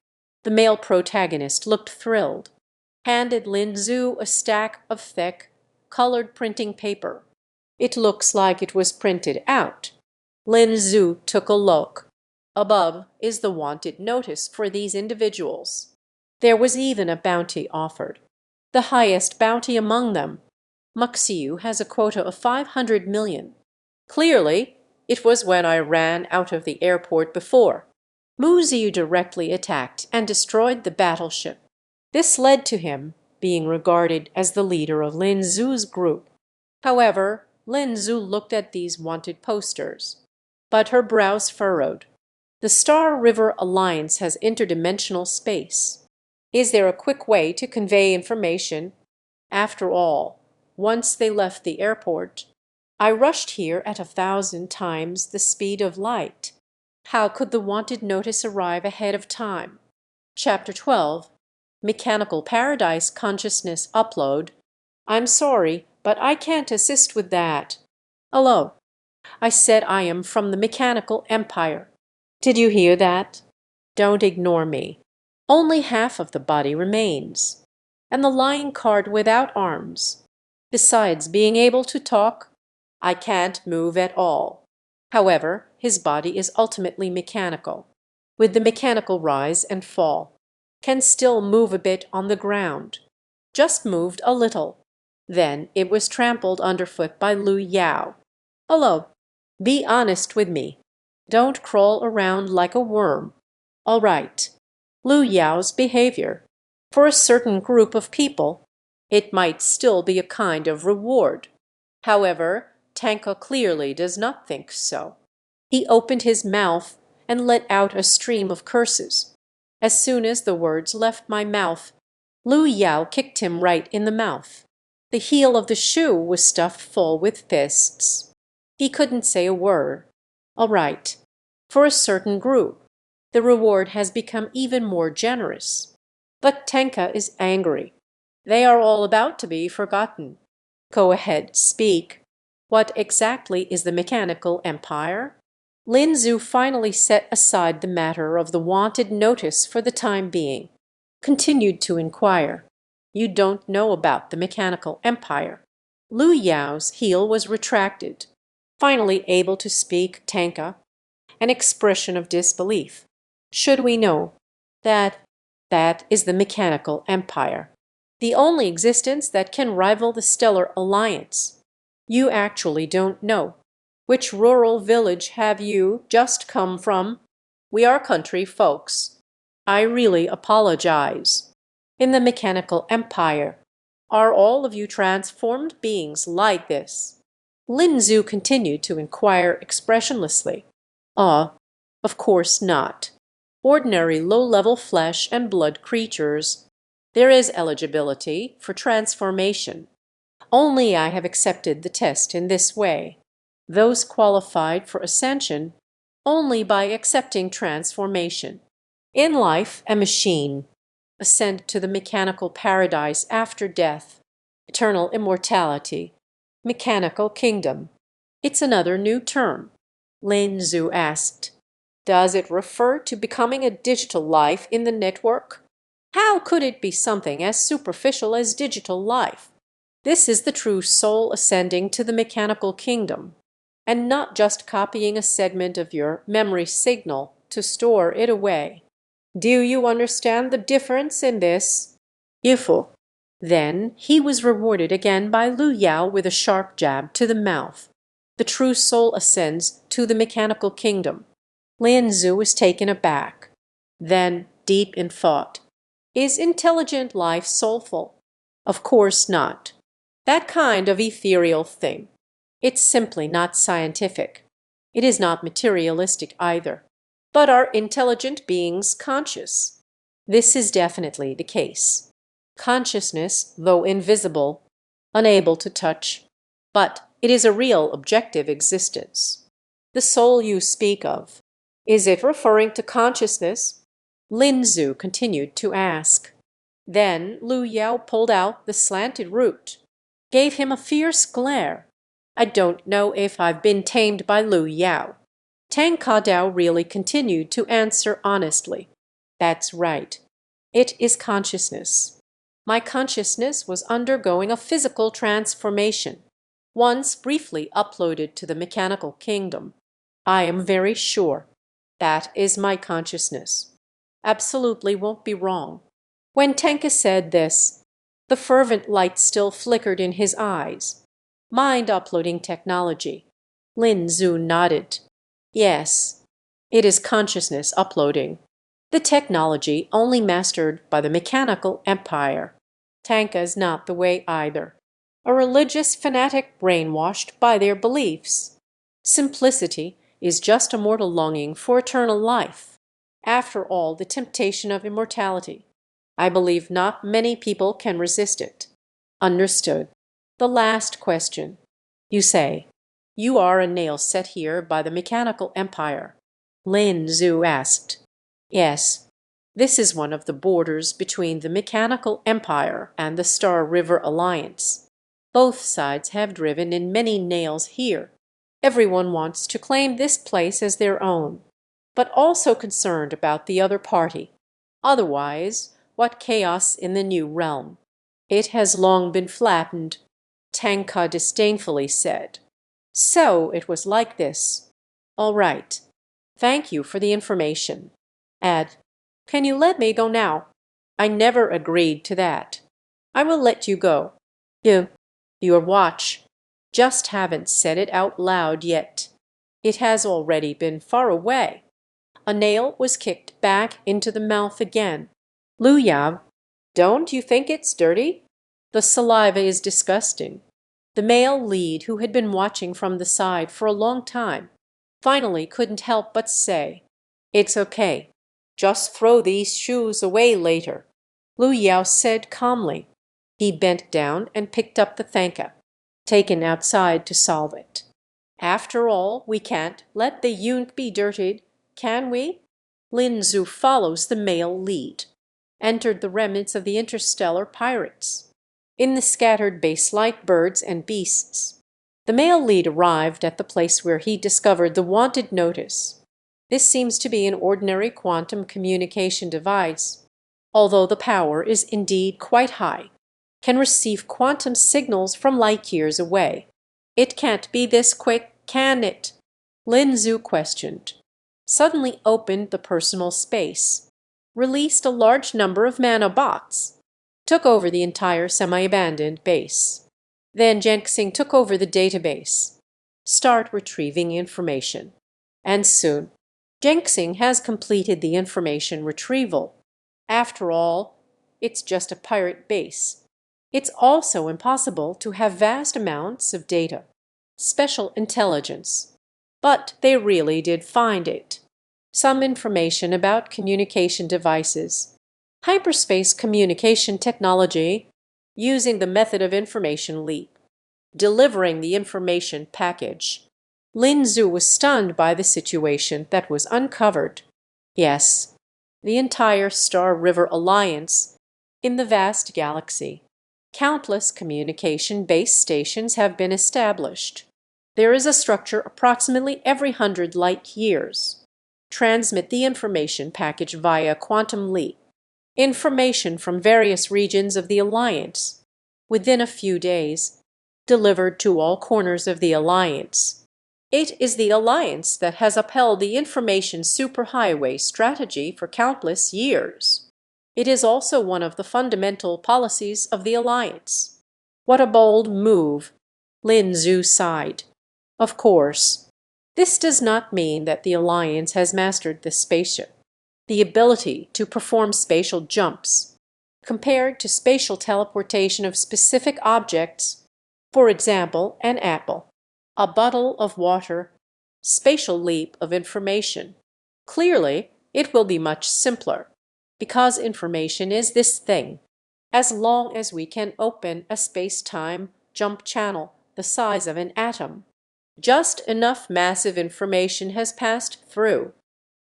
The male protagonist looked thrilled. Handed Lin Zhu a stack of thick, colored printing paper. It looks like it was printed out. Lin Zhu took a look. Above is the wanted notice for these individuals. There was even a bounty offered. The highest bounty among them. Muxiu has a quota of 500 million. Clearly, it was when I ran out of the airport before. Muxiu directly attacked and destroyed the battleship. This led to him being regarded as the leader of Lin Zhu's group. However, Lin Zhu looked at these wanted posters. But her brows furrowed. The Star River Alliance has interdimensional space. Is there a quick way to convey information? After all, once they left the airport, I rushed here at 1,000 times the speed of light. How could the wanted notice arrive ahead of time? Chapter 12, Mechanical Paradise Consciousness Upload. I'm sorry, but I can't assist with that. Hello. I said I am from the Mechanical Empire. Did you hear that? Don't ignore me. Only half of the body remains, and the lying card without arms. Besides being able to talk, I can't move at all. However, his body is ultimately mechanical, with the mechanical rise and fall. Can still move a bit on the ground. Just moved a little. Then it was trampled underfoot by Lu Yao. Hello. Be honest with me. Don't crawl around like a worm. All right. Lu Yao's behavior. For a certain group of people, it might still be a kind of reward. However, Tanka clearly does not think so. He opened his mouth and let out a stream of curses. As soon as the words left my mouth, Lu Yao kicked him right in the mouth. The heel of the shoe was stuffed full with fists. He couldn't say a word. All right. For a certain group, the reward has become even more generous. But Tenka is angry. They are all about to be forgotten. Go ahead, speak. What exactly is the Mechanical Empire? Lin Zhu finally set aside the matter of the wanted notice for the time being. Continued to inquire. You don't know about the Mechanical Empire. Lu Yao's heel was retracted. Finally able to speak Tanka, an expression of disbelief. Should we know that that is the Mechanical Empire, the only existence that can rival the Stellar Alliance? You actually don't know. Which rural village have you just come from? We are country folks. I really apologize. In the Mechanical Empire, are all of you transformed beings like this? Lin Zhu continued to inquire expressionlessly. Of course not. Ordinary low-level flesh and blood creatures. There is eligibility for transformation. Only I have accepted the test in this way. Those qualified for ascension only by accepting transformation. In life, a machine. Ascend to the mechanical paradise after death. Eternal immortality. Mechanical kingdom. It's another new term. Lin Zhu asked. Does it refer to becoming a digital life in the network? How could it be something as superficial as digital life? This is the true soul ascending to the mechanical kingdom, and not just copying a segment of your memory signal to store it away. Do you understand the difference in this? Yifu. Then he was rewarded again by Lu Yao with a sharp jab to the mouth. The true soul ascends to the mechanical kingdom. Lin Zhu was taken aback. Then, deep in thought, is intelligent life soulful? Of course not. That kind of ethereal thing. It's simply not scientific. It is not materialistic either. But are intelligent beings conscious? This is definitely the case. Consciousness, though invisible, unable to touch, but it is a real objective existence. The soul you speak of, is it referring to consciousness? Lin Zhu continued to ask. Then Lu Yao pulled out the slanted root, gave him a fierce glare. I don't know if I've been tamed by Lu Yao. Tang Kadao really continued to answer honestly. That's right. It is consciousness. My consciousness was undergoing a physical transformation, once briefly uploaded to the mechanical kingdom. I am very sure that is my consciousness. Absolutely won't be wrong. When Tenka said this, the fervent light still flickered in his eyes. Mind uploading technology. Lin Zhu nodded. Yes, it is consciousness uploading. The technology only mastered by the mechanical empire. Tanka's not the way either. A religious fanatic brainwashed by their beliefs. Simplicity is just a mortal longing for eternal life. After all, the temptation of immortality. I believe not many people can resist it. Understood. The last question. You say, you are a nail set here by the mechanical empire. Lin Zhu asked. Yes. This is one of the borders between the mechanical empire and the Star River Alliance. Both sides have driven in many nails here. Everyone wants to claim this place as their own, but also concerned about the other party. Otherwise, what chaos in the new realm? It has long been flattened, Tanka disdainfully said. So it was like this. All right. Thank you for the information. Add, can you let me go now? I never agreed to that. I will let you go. Your watch. Just haven't said it out loud yet. It has already been far away. A nail was kicked back into the mouth again. Lu Yav, don't you think it's dirty? The saliva is disgusting. The male lead, who had been watching from the side for a long time, finally couldn't help but say, it's okay. Just throw these shoes away later. Lu Yao said calmly. He bent down and picked up the thanka, taken outside to solve it. After all, we can't let the yun be dirtied, can we? Lin Zhu follows the male lead. Entered the remnants of the interstellar pirates. In the scattered base-like birds and beasts. The male lead arrived at the place where he discovered the wanted notice. This seems to be an ordinary quantum communication device, although the power is indeed quite high. Can receive quantum signals from light years away. It can't be this quick, can it? Lin Zhu questioned. Suddenly opened the personal space. Released a large number of nanobots. Took over the entire semi-abandoned base. Then Jenksing took over the database. Start retrieving information. And soon, Jenksing has completed the information retrieval. After all, it's just a pirate base. It's also impossible to have vast amounts of data, special intelligence. But they really did find it. Some information about communication devices, hyperspace communication technology, using the method of information leap, delivering the information package. Lin Zhu was stunned by the situation that was uncovered. Yes, the entire Star River Alliance in the vast galaxy. Countless communication base stations have been established. There is a structure approximately every 100 light years. Transmit the information package via quantum leap. Information from various regions of the Alliance. Within a few days, delivered to all corners of the Alliance. It is the Alliance that has upheld the information superhighway strategy for countless years. It is also one of the fundamental policies of the Alliance. What a bold move, Lin Zhu sighed. Of course, this does not mean that the Alliance has mastered the spaceship, the ability to perform spatial jumps, compared to spatial teleportation of specific objects, for example, an apple, a bottle of water, spatial leap of information. Clearly, it will be much simpler. Because information is this thing, as long as we can open a space-time jump channel the size of an atom. Just enough massive information has passed through.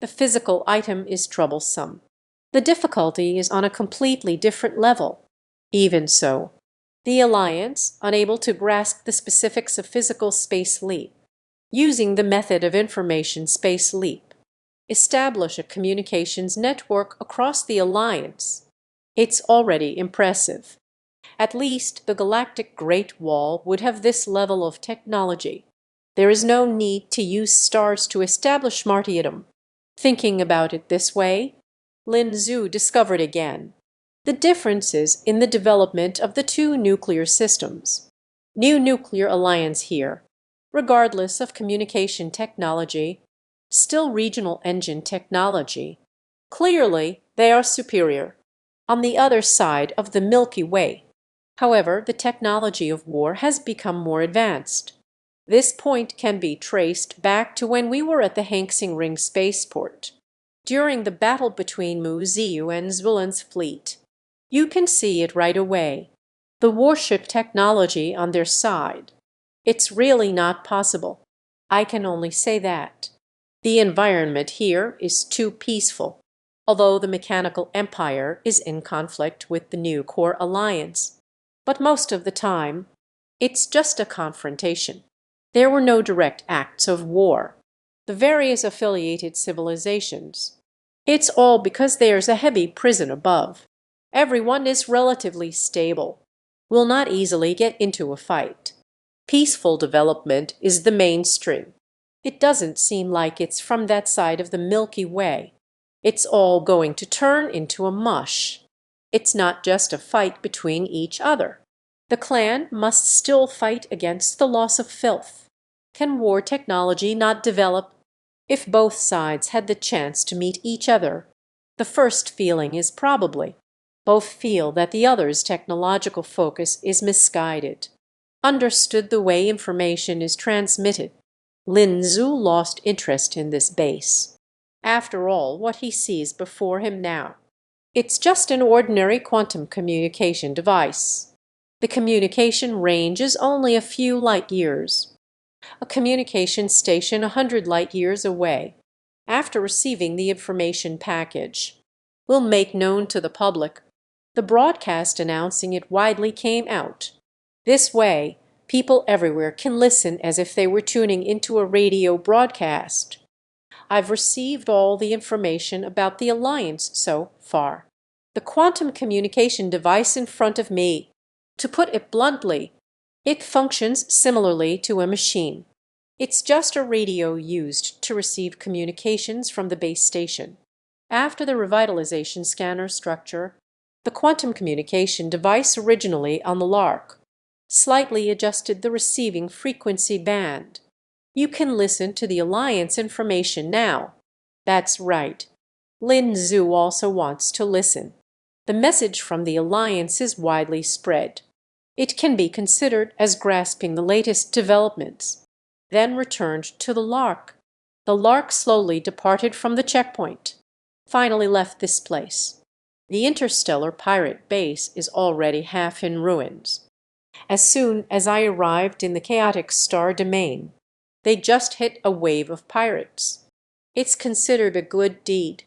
The physical item is troublesome. The difficulty is on a completely different level. Even so, the Alliance, unable to grasp the specifics of physical space leap, using the method of information space leap, establish a communications network across the Alliance. It's already impressive. At least the Galactic Great Wall would have this level of technology. There is no need to use stars to establish martyrdom. Thinking about it this way, Lin Zhu discovered again the differences in the development of the two nuclear systems. New nuclear alliance here, regardless of communication technology, still regional engine technology. Clearly, they are superior. On the other side of the Milky Way, however, the technology of war has become more advanced. This point can be traced back to when we were at the Hanxing Ring spaceport, during the battle between Mu Ziyu and Zvulin's fleet. You can see it right away. The warship technology on their side. It's really not possible. I can only say that. The environment here is too peaceful, although the mechanical empire is in conflict with the new core alliance. But most of the time, it's just a confrontation. There were no direct acts of war. The various affiliated civilizations. It's all because there's a heavy prison above. Everyone is relatively stable, will not easily get into a fight. Peaceful development is the mainstream. It doesn't seem like it's from that side of the Milky Way. It's all going to turn into a mush. It's not just a fight between each other. The clan must still fight against the loss of filth. Can war technology not develop? If both sides had the chance to meet each other, the first feeling is probably both feel that the other's technological focus is misguided. Understood the way information is transmitted. Lin Zhu lost interest in this base. After all, what he sees before him now. It's just an ordinary quantum communication device. The communication range is only a few light years. A communication station 100 light years away, after receiving the information package, will make known to the public. The broadcast announcing it widely came out. This way, people everywhere can listen as if they were tuning into a radio broadcast. I've received all the information about the alliance so far. The quantum communication device in front of me, to put it bluntly, it functions similarly to a machine. It's just a radio used to receive communications from the base station. After the revitalization scanner structure, the quantum communication device originally on the Lark slightly adjusted the receiving frequency band. You can listen to the Alliance information now. That's right. Lin Zhu also wants to listen. The message from the Alliance is widely spread. It can be considered as grasping the latest developments. Then returned to the Lark. The Lark slowly departed from the checkpoint. Finally left this place. The interstellar pirate base is already half in ruins. As soon as I arrived in the chaotic star domain, they just hit a wave of pirates. It's considered a good deed.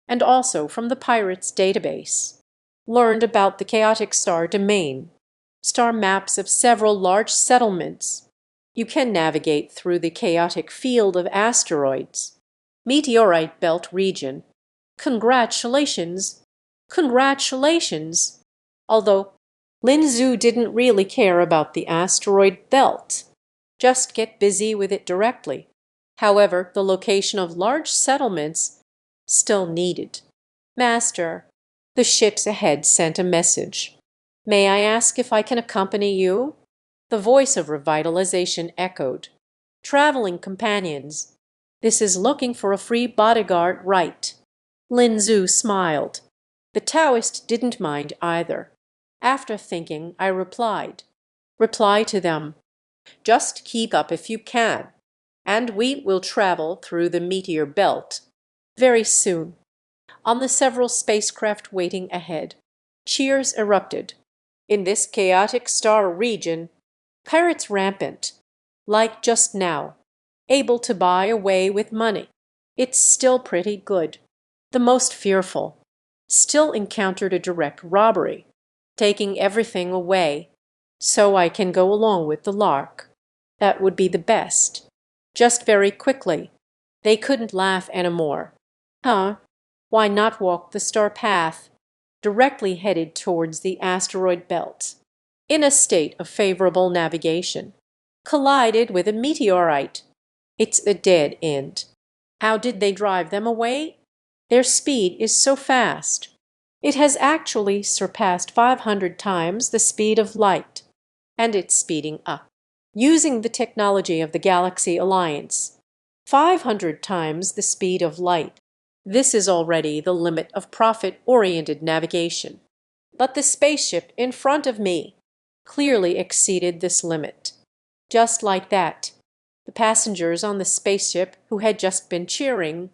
And also from the pirates' database. Learned about the chaotic star domain. Star maps of several large settlements. You can navigate through the chaotic field of asteroids. Meteorite belt region. Congratulations! Congratulations! Although Lin Zhu didn't really care about the asteroid belt. Just get busy with it directly. However, the location of large settlements still needed. Master, the ships ahead sent a message. May I ask if I can accompany you? The voice of revitalization echoed. Traveling companions. This is looking for a free bodyguard, right? Lin Zhu smiled. The Taoist didn't mind either. After thinking, I replied. Reply to them. Just keep up if you can, and we will travel through the meteor belt very soon. On the several spacecraft waiting ahead, cheers erupted. In this chaotic star region, pirates rampant, like just now, able to buy away with money. It's still pretty good. The most fearful still encountered a direct robbery, taking everything away, so I can go along with the Lark. That would be the best. Just very quickly. They couldn't laugh anymore. Huh? Why not walk the star path, directly headed towards the asteroid belt, in a state of favorable navigation? Collided with a meteorite. It's a dead end. How did they drive them away? Their speed is so fast. It has actually surpassed 500 times the speed of light, and it's speeding up. Using the technology of the Galaxy Alliance, 500 times the speed of light. This is already the limit of profit-oriented navigation. But the spaceship in front of me clearly exceeded this limit. Just like that, the passengers on the spaceship who had just been cheering,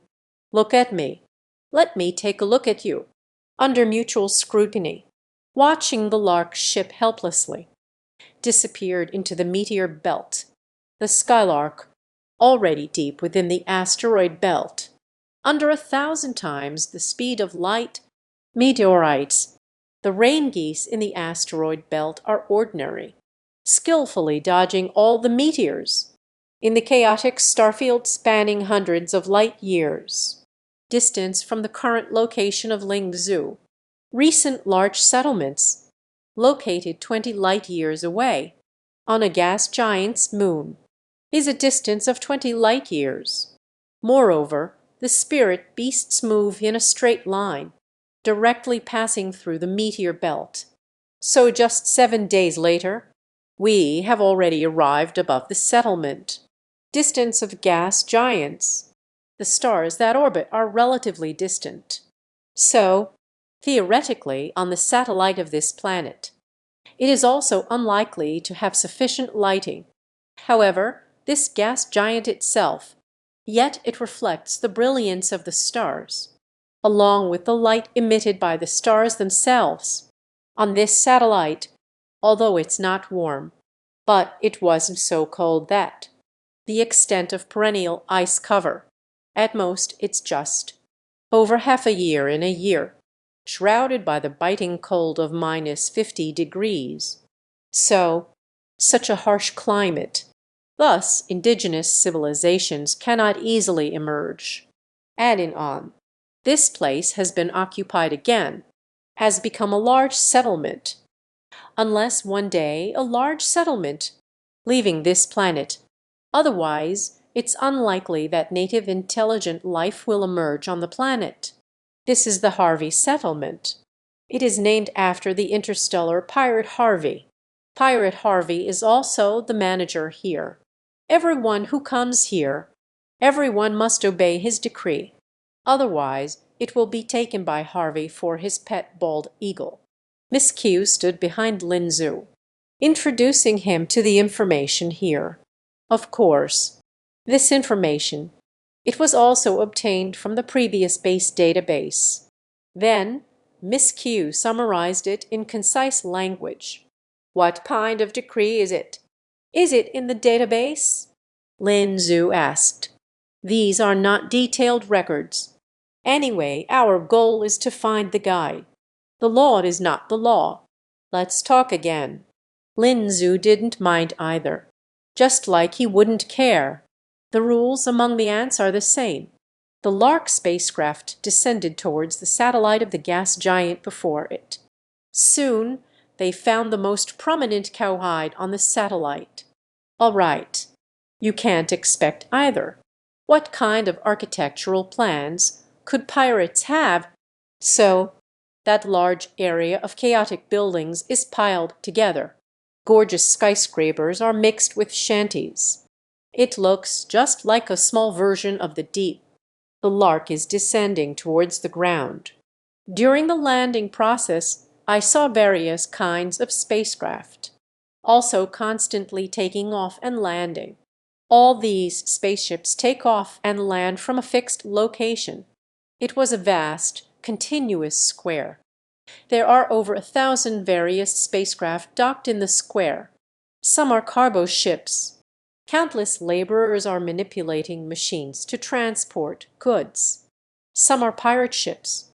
"Look at me. Let me take a look at you." Under mutual scrutiny, watching the lark ship helplessly, disappeared into the meteor belt. The skylark, already deep within the asteroid belt, under 1,000 times the speed of light, meteorites, the rain geese in the asteroid belt are ordinary, skillfully dodging all the meteors, in the chaotic starfield spanning hundreds of light years. Distance from the current location of Lingzhou, recent large settlements, located 20 light years away, on a gas giant's moon, is a distance of 20 light years. Moreover, the spirit beasts move in a straight line, directly passing through the meteor belt. So just 7 days later, we have already arrived above the settlement. Distance of gas giants. The stars that orbit are relatively distant. So, theoretically, on the satellite of this planet, it is also unlikely to have sufficient lighting. However, this gas giant itself, yet it reflects the brilliance of the stars, along with the light emitted by the stars themselves. On this satellite, although it's not warm, but it wasn't so cold that the extent of perennial ice cover, at most it's just over half a year in a year, shrouded by the biting cold of -50 degrees. So, such a harsh climate. Thus, indigenous civilizations cannot easily emerge. Adding on, this place has been occupied again, has become a large settlement. Unless one day a large settlement, leaving this planet, otherwise it's unlikely that native intelligent life will emerge on the planet. This is the Harvey settlement. It is named after the interstellar pirate Harvey. Pirate Harvey is also the manager here. Everyone who comes here, everyone must obey his decree. Otherwise, it will be taken by Harvey for his pet bald eagle. Miss Q stood behind Lin introducing him to the information here. Of course, this information, it was also obtained from the previous base database. Then, Miss Q summarized it in concise language. What kind of decree is it? Is it in the database? Lin asked. These are not detailed records. Anyway, our goal is to find the guy. The law is not the law. Let's talk again. Lin didn't mind either. Just like he wouldn't care. The rules among the ants are the same. The Lark spacecraft descended towards the satellite of the gas giant before it. Soon, they found the most prominent cowhide on the satellite. All right. You can't expect either. What kind of architectural plans could pirates have? So, that large area of chaotic buildings is piled together. Gorgeous skyscrapers are mixed with shanties. It looks just like a small version of the deep. The Lark is descending towards the ground. During the landing process, I saw various kinds of spacecraft, also constantly taking off and landing. All these spaceships take off and land from a fixed location. It was a vast, continuous square. There are over 1,000 various spacecraft docked in the square. Some are cargo ships. Countless laborers are manipulating machines to transport goods. Some are pirate ships.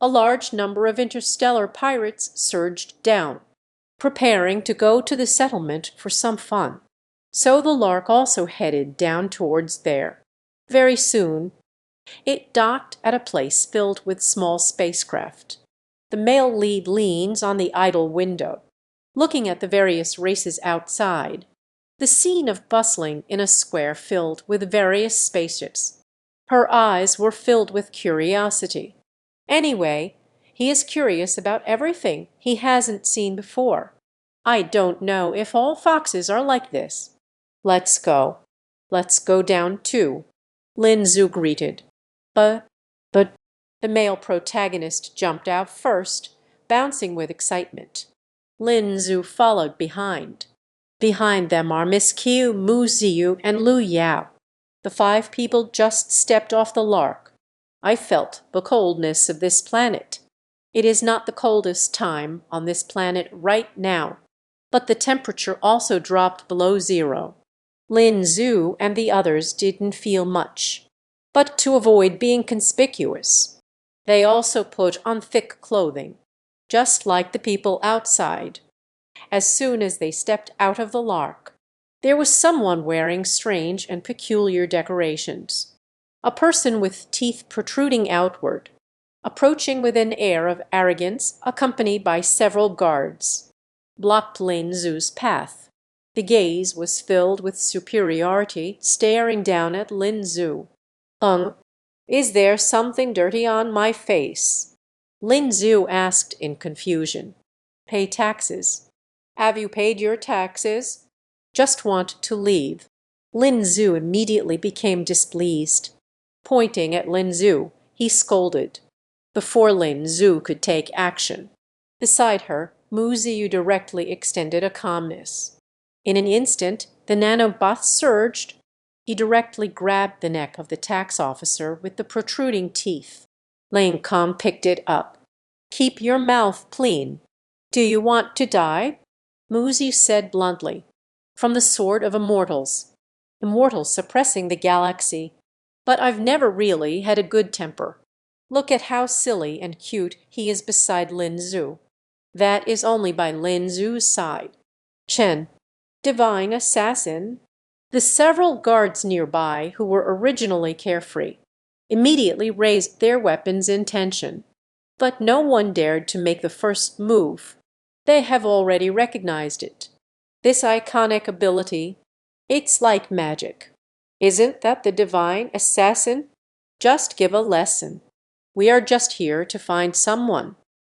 A large number of interstellar pirates surged down, preparing to go to the settlement for some fun. So the Lark also headed down towards there. Very soon, it docked at a place filled with small spacecraft. The male lead leans on the idle window, looking at the various races outside. The scene of bustling in a square filled with various spaceships. Her eyes were filled with curiosity. Anyway, he is curious about everything he hasn't seen before. I don't know if all foxes are like this. Let's go. Let's go down too, Lin greeted. But, the male protagonist jumped out first, bouncing with excitement. Lin followed behind. Behind them are Miss Q, Mu Ziyu, and Lu Yao. The 5 people just stepped off the Lark. I felt the coldness of this planet. It is not the coldest time on this planet right now, but the temperature also dropped below zero. Lin Zhu and the others didn't feel much, but to avoid being conspicuous, they also put on thick clothing, just like the people outside. As soon as they stepped out of the Lark, there was someone wearing strange and peculiar decorations. A person with teeth protruding outward, approaching with an air of arrogance, accompanied by several guards, blocked Lin Zhu's path. The gaze was filled with superiority, staring down at Lin Zhu. Is there something dirty on my face?" Lin Zhu asked in confusion. "Pay taxes." "Have you paid your taxes?" "Just want to leave." Lin Zhu immediately became displeased. Pointing at Lin Zhu, he scolded. Before Lin Zhu could take action, beside her, Mu Ziyu directly extended a calmness. In an instant, the nanobot surged. He directly grabbed the neck of the tax officer with the protruding teeth. Lin Kang picked it up. "Keep your mouth clean. Do you want to die?" Mu Ziyu said bluntly. "From the sword of immortals. Immortals suppressing the galaxy. But I've never really had a good temper." Look at how silly and cute he is beside Lin Zhu. That is only by Lin Zhu's side. Chen, divine assassin. The several guards nearby, who were originally carefree, immediately raised their weapons in tension. But no one dared to make the first move. They have already recognized it. This iconic ability, it's like magic. Isn't that the divine assassin? Just give a lesson. We are just here to find someone,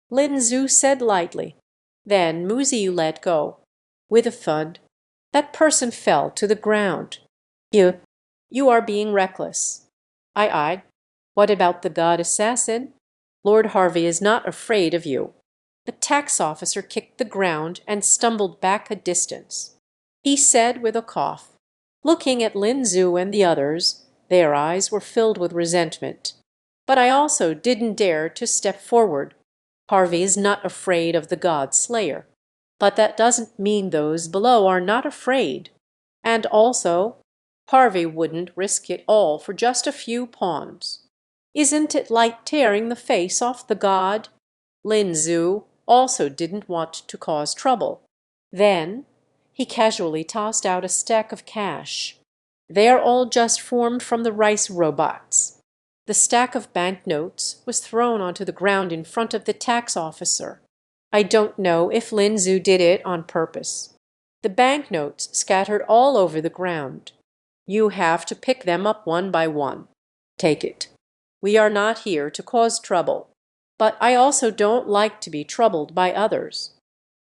Lin Zhu said lightly. Then Mu Ziyu let go. With a thud, that person fell to the ground. You are being reckless." I. What about the god assassin? Lord Harvey is not afraid of you." The tax officer kicked the ground and stumbled back a distance. He said with a cough, looking at Lin Zhu and the others, their eyes were filled with resentment. "But I also didn't dare to step forward. Harvey is not afraid of the god slayer. But that doesn't mean those below are not afraid. And also, Harvey wouldn't risk it all for just a few pawns. Isn't it like tearing the face off the god?" Lin Zhu also didn't want to cause trouble. Then he casually tossed out a stack of cash. "They are all just formed from the rice robots." The stack of banknotes was thrown onto the ground in front of the tax officer. I don't know if Lin Zhu did it on purpose. The banknotes scattered all over the ground. You have to pick them up one by one. Take it. We are not here to cause trouble, but I also don't like to be troubled by others.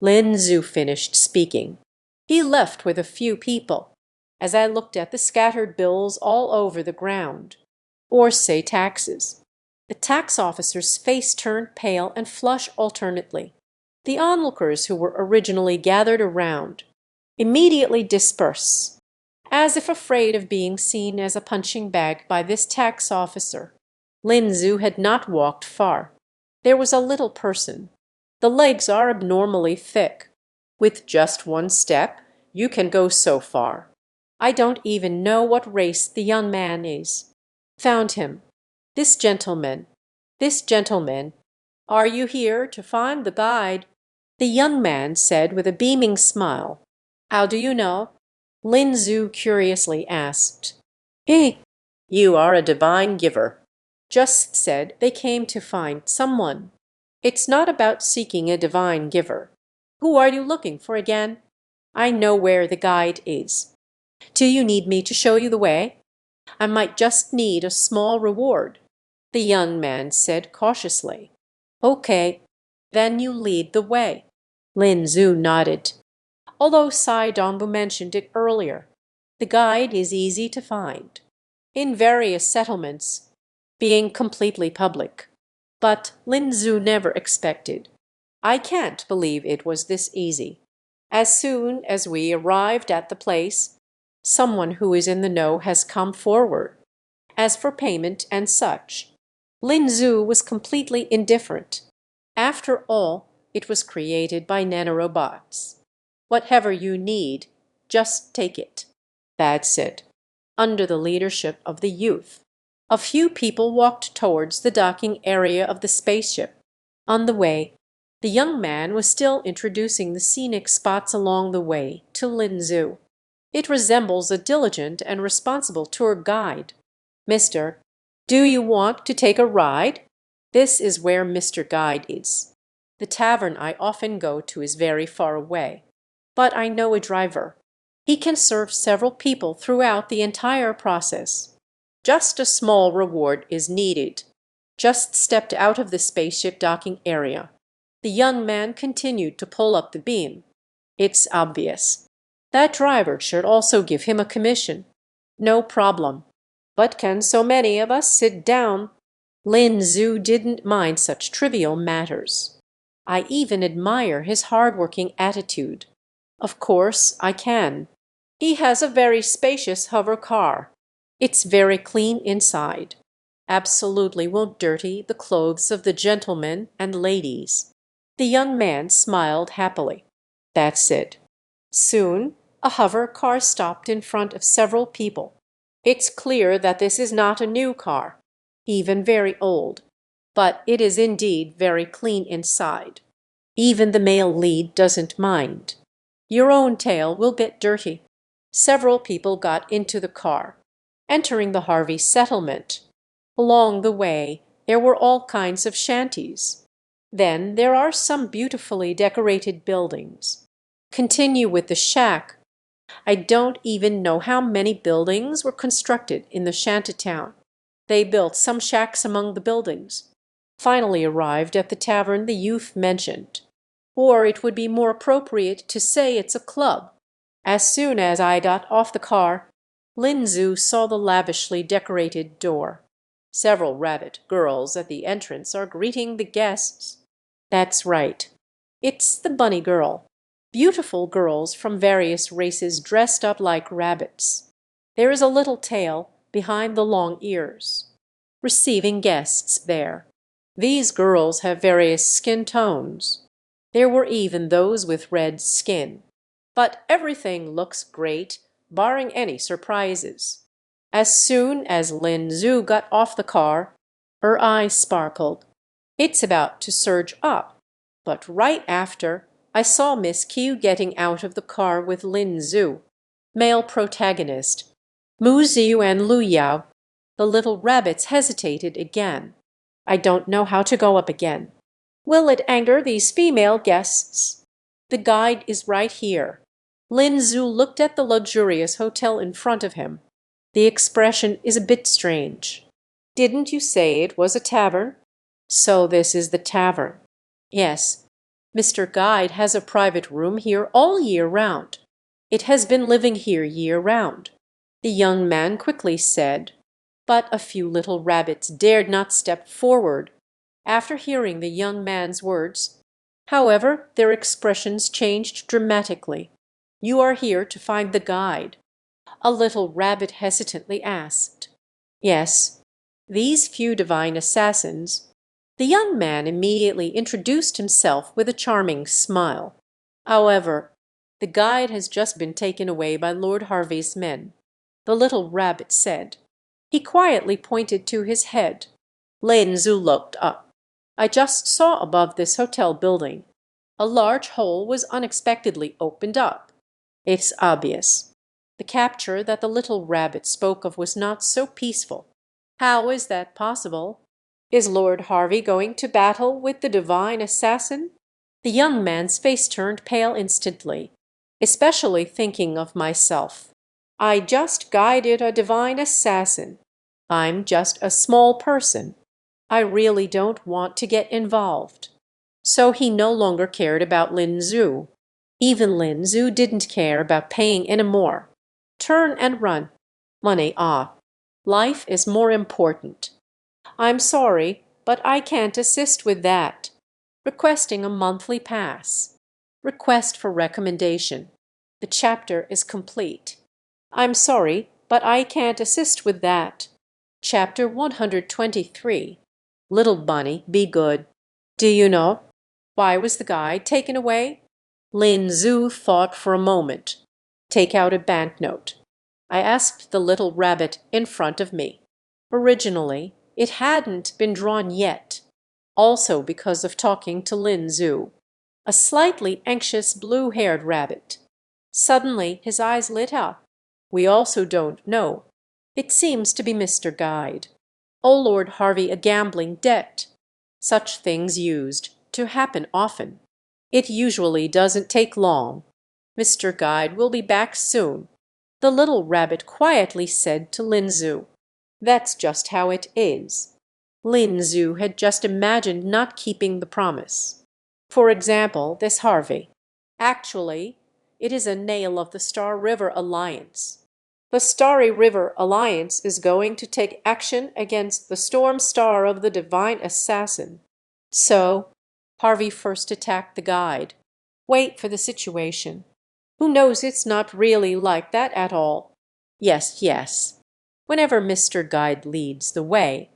Lin Zhu finished speaking. He left with a few people, as I looked at the scattered bills all over the ground. Or say taxes. The tax officer's face turned pale and flushed alternately. The onlookers who were originally gathered around immediately disperse, as if afraid of being seen as a punching bag by this tax officer. Lin Zhu had not walked far. There was a little person. The legs are abnormally thick. With just one step, you can go so far. I don't even know what race the young man is. Found him. This gentleman. Are you here to find the guide? The young man said with a beaming smile. How do you know? Lin Zhu curiously asked. You are a divine giver. Just said they came to find someone. It's not about seeking a divine giver. Who are you looking for again? I know where the guide is. Do you need me to show you the way? I might just need a small reward, the young man said cautiously. Okay, then you lead the way. Lin Zhu nodded. Although Sai Dongbu mentioned it earlier, the guide is easy to find. In various settlements, being completely public. But Lin Zhu never expected. I can't believe it was this easy. As soon as we arrived at the place, someone who is in the know has come forward. As for payment and such, Lin Zhu was completely indifferent. After all, it was created by nanorobots. Whatever you need, just take it. That's it. Under the leadership of the youth, a few people walked towards the docking area of the spaceship. On the way, the young man was still introducing the scenic spots along the way to Linzhou. It resembles a diligent and responsible tour guide. "Mister, do you want to take a ride? This is where Mr. Guide is. The tavern I often go to is very far away, but I know a driver. He can serve several people throughout the entire process. Just a small reward is needed." Just stepped out of the spaceship docking area. The young man continued to pull up the beam. It's obvious. That driver should also give him a commission. No problem. But can so many of us sit down? Lin Zhu didn't mind such trivial matters. I even admire his hard-working attitude. Of course, I can. He has a very spacious hover car. It's very clean inside. Absolutely won't dirty the clothes of the gentlemen and ladies. The young man smiled happily. That's it. Soon, a hover car stopped in front of several people. It's clear that this is not a new car, even very old, but it is indeed very clean inside. Even the male lead doesn't mind. Your own tail will get dirty. Several people got into the car, entering the Harvey settlement. Along the way, there were all kinds of shanties. Then there are some beautifully decorated buildings. Continue with the shack. I don't even know how many buildings were constructed in the shantytown. They built some shacks among the buildings. Finally arrived at the tavern the youth mentioned. Or it would be more appropriate to say it's a club. As soon as I got off the car, Lin Zhu saw the lavishly decorated door. Several rabbit girls at the entrance are greeting the guests. That's right. It's the bunny girl. Beautiful girls from various races dressed up like rabbits. There is a little tail behind the long ears. Receiving guests there. These girls have various skin tones. There were even those with red skin. But everything looks great, barring any surprises. As soon as Lin Zhu got off the car, her eyes sparkled. It's about to surge up. But right after, I saw Miss Q getting out of the car with Lin Zhu. Male protagonist. Mu Ziyu and Lu Yao. The little rabbits hesitated again. I don't know how to go up again. Will it anger these female guests? The guide is right here. Lin Zhu looked at the luxurious hotel in front of him. The expression is a bit strange. Didn't you say it was a tavern? So this is the tavern. Yes. Mr. Guide has a private room here all year round. It has been living here year round, the young man quickly said. But a few little rabbits dared not step forward after hearing the young man's words. However, their expressions changed dramatically. You are here to find the guide. A little rabbit hesitantly asked. Yes. These few divine assassins. The young man immediately introduced himself with a charming smile. However, the guide has just been taken away by Lord Harvey's men, the little rabbit said. He quietly pointed to his head. Lin Zhu looked up. I just saw above this hotel building. A large hole was unexpectedly opened up. It's obvious. The capture that the little rabbit spoke of was not so peaceful. How is that possible? Is Lord Harvey going to battle with the divine assassin? The young man's face turned pale instantly, especially thinking of myself. I just guided a divine assassin. I'm just a small person. I really don't want to get involved. So he no longer cared about Lin Zhu. Even Lin Zhu didn't care about paying any more. Turn and run. Money, life is more important. I'm sorry, but I can't assist with that. Requesting a monthly pass. Request for recommendation. The chapter is complete. I'm sorry, but I can't assist with that. Chapter 123. Little bunny, be good. Do you know, Why was the guide taken away? Lin Zhu thought for a moment. Take out a banknote. I asked the little rabbit in front of me. Originally, it hadn't been drawn yet, also because of talking to Lin Zhu, a slightly anxious blue-haired rabbit. Suddenly his eyes lit up. We also don't know. It seems to be Mr. Guide. Oh, Lord Harvey, a gambling debt. Such things used to happen often. It usually doesn't take long. Mr. Guide will be back soon, the little rabbit quietly said to Lin Zhu. That's just how it is. Lin Zhu had just imagined not keeping the promise. For example, this Harvey. Actually, it is a nail of the Star River Alliance. The Starry River Alliance is going to take action against the Storm Star of the Divine Assassin. So, Harvey first attacked the guide. Wait for the situation. Who knows, it's not really like that at all. Yes, yes. Whenever Mr. Guide leads the way,